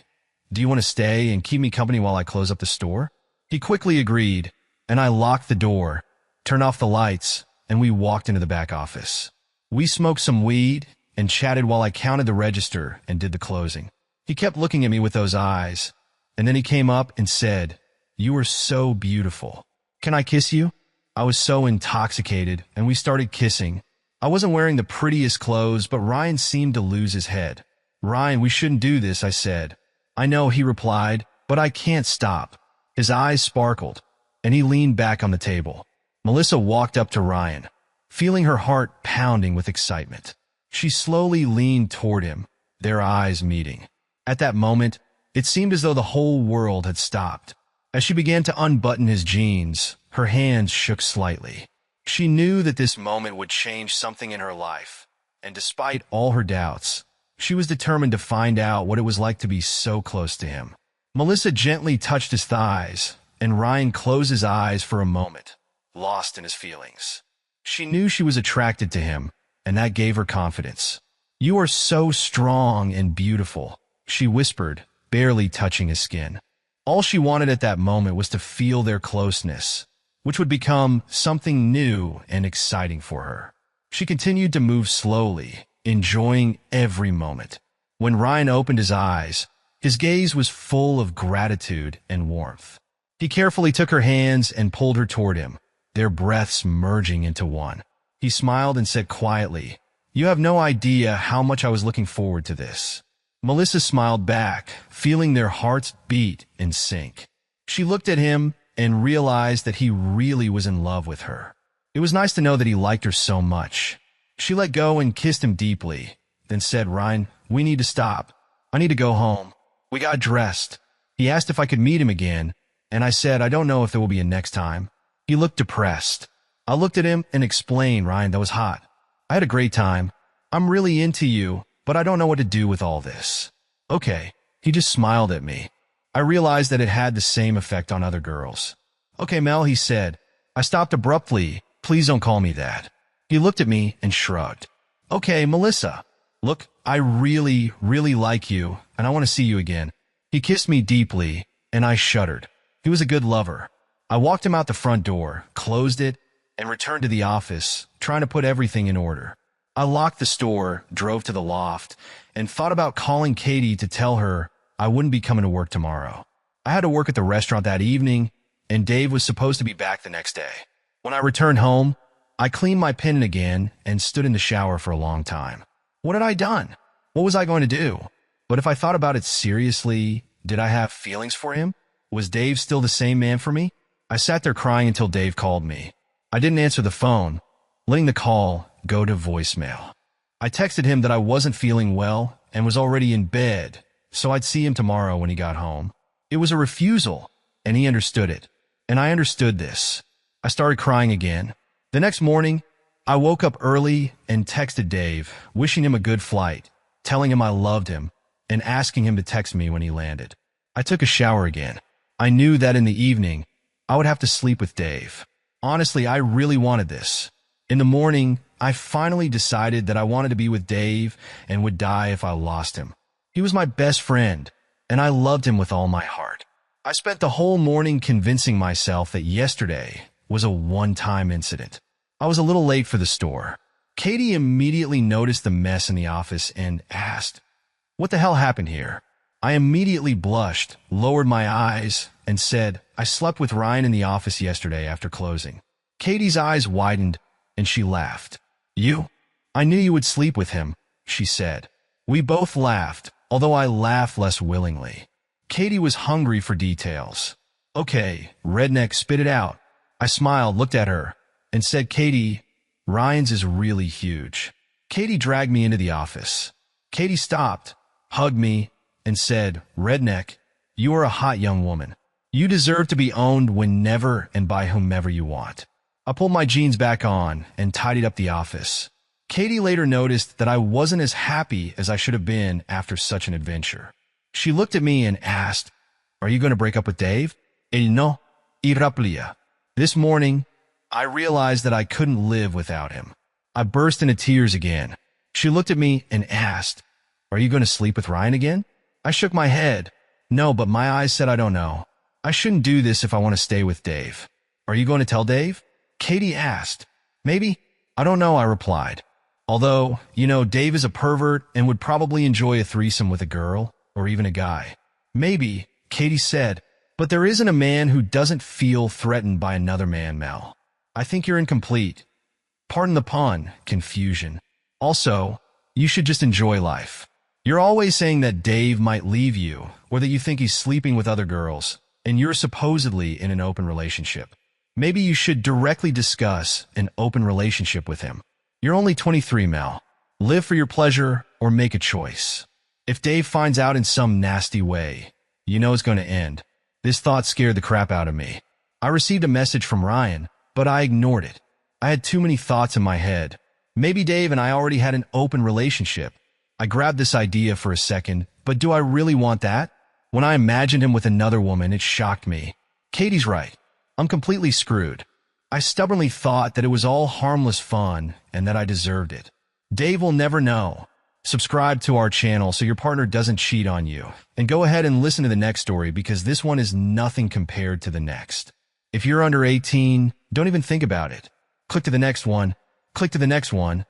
do you want to stay and keep me company while I close up the store?" He quickly agreed, and I locked the door, turned off the lights, and we walked into the back office. We smoked some weed and chatted while I counted the register and did the closing. He kept looking at me with those eyes, and then he came up and said, "You are so beautiful. Can I kiss you?" I was so intoxicated, and we started kissing. I wasn't wearing the prettiest clothes, but Ryan seemed to lose his head. "Ryan, we shouldn't do this," I said. "I know," he replied, "but I can't stop." His eyes sparkled, and he leaned back on the table. Melissa walked up to Ryan, feeling her heart pounding with excitement. She slowly leaned toward him, their eyes meeting. At that moment, it seemed as though the whole world had stopped. As she began to unbutton his jeans, her hands shook slightly. She knew that this moment would change something in her life, and despite all her doubts, she was determined to find out what it was like to be so close to him. Melissa gently touched his thighs, and Ryan closed his eyes for a moment, lost in his feelings. She knew she was attracted to him, and that gave her confidence. "You are so strong and beautiful," she whispered, barely touching his skin. All she wanted at that moment was to feel their closeness, which would become something new and exciting for her. She continued to move slowly, enjoying every moment. When Ryan opened his eyes, his gaze was full of gratitude and warmth. He carefully took her hands and pulled her toward him, their breaths merging into one. He smiled and said quietly, "You have no idea how much I was looking forward to this." Melissa smiled back, feeling their hearts beat in sync. She looked at him and realized that he really was in love with her. It was nice to know that he liked her so much. She let go and kissed him deeply, then said, "Ryan, we need to stop. I need to go home." We got dressed. He asked if I could meet him again, and I said, "I don't know if there will be a next time." He looked depressed. I looked at him and explained, "Ryan, that was hot. I had a great time. I'm really into you, but I don't know what to do with all this." "Okay." He just smiled at me. I realized that it had the same effect on other girls. "Okay, Mel," he said. I stopped abruptly. "Please don't call me that." He looked at me and shrugged. "Okay, Melissa. Look, I really, really like you, and I want to see you again." He kissed me deeply, and I shuddered. He was a good lover. I walked him out the front door, closed it, and returned to the office, trying to put everything in order. I locked the store, drove to the loft, and thought about calling Katie to tell her I wouldn't be coming to work tomorrow. I had to work at the restaurant that evening, and Dave was supposed to be back the next day. When I returned home, I cleaned my pen again and stood in the shower for a long time. What had I done? What was I going to do? But if I thought about it seriously, did I have feelings for him? Was Dave still the same man for me? I sat there crying until Dave called me. I didn't answer the phone, letting the call go to voicemail. I texted him that I wasn't feeling well and was already in bed, so I'd see him tomorrow when he got home. It was a refusal, and he understood it. And I understood this. I started crying again. The next morning, I woke up early and texted Dave, wishing him a good flight, telling him I loved him, and asking him to text me when he landed. I took a shower again. I knew that in the evening, I would have to sleep with Dave. Honestly, I really wanted this. In the morning, I finally decided that I wanted to be with Dave and would die if I lost him. He was my best friend, and I loved him with all my heart. I spent the whole morning convincing myself that yesterday was a one-time incident. I was a little late for the store. Katie immediately noticed the mess in the office and asked, "What the hell happened here?" I immediately blushed, lowered my eyes, and said, "I slept with Ryan in the office yesterday after closing." Katie's eyes widened, and she laughed. "You? I knew you would sleep with him," she said. We both laughed, although I laughed less willingly. Katie was hungry for details. "Okay, redneck, spit it out." I smiled, looked at her, and said, "Katie, Ryan's is really huge." Katie dragged me into the office. Katie stopped, hugged me, and said, "Redneck, you are a hot young woman. You deserve to be owned whenever and by whomever you want." I pulled my jeans back on and tidied up the office. Katie later noticed that I wasn't as happy as I should have been after such an adventure. She looked at me and asked, "Are you going to break up with Dave?" "El no iraplia." This morning, I realized that I couldn't live without him. I burst into tears again. She looked at me and asked, "Are you going to sleep with Ryan again?" I shook my head. No, but my eyes said I don't know. I shouldn't do this if I want to stay with Dave. "Are you going to tell Dave?" Katie asked. "Maybe. I don't know," I replied. Although, Dave is a pervert and would probably enjoy a threesome with a girl or even a guy. "Maybe," Katie said, "but there isn't a man who doesn't feel threatened by another man, Mel. I think you're incomplete. Pardon the pun, confusion. Also, you should just enjoy life. You're always saying that Dave might leave you or that you think he's sleeping with other girls, and you're supposedly in an open relationship. Maybe you should directly discuss an open relationship with him. You're only 23, Mel. Live for your pleasure or make a choice. If Dave finds out in some nasty way, you know it's going to end." This thought scared the crap out of me. I received a message from Ryan, but I ignored it. I had too many thoughts in my head. Maybe Dave and I already had an open relationship. I grabbed this idea for a second, but do I really want that? When I imagined him with another woman, it shocked me. Katie's right. I'm completely screwed. I stubbornly thought that it was all harmless fun and that I deserved it. Dave will never know. Subscribe to our channel so your partner doesn't cheat on you. And go ahead and listen to the next story because this one is nothing compared to the next. If you're under 18, don't even think about it. Click to the next one. Click to the next one.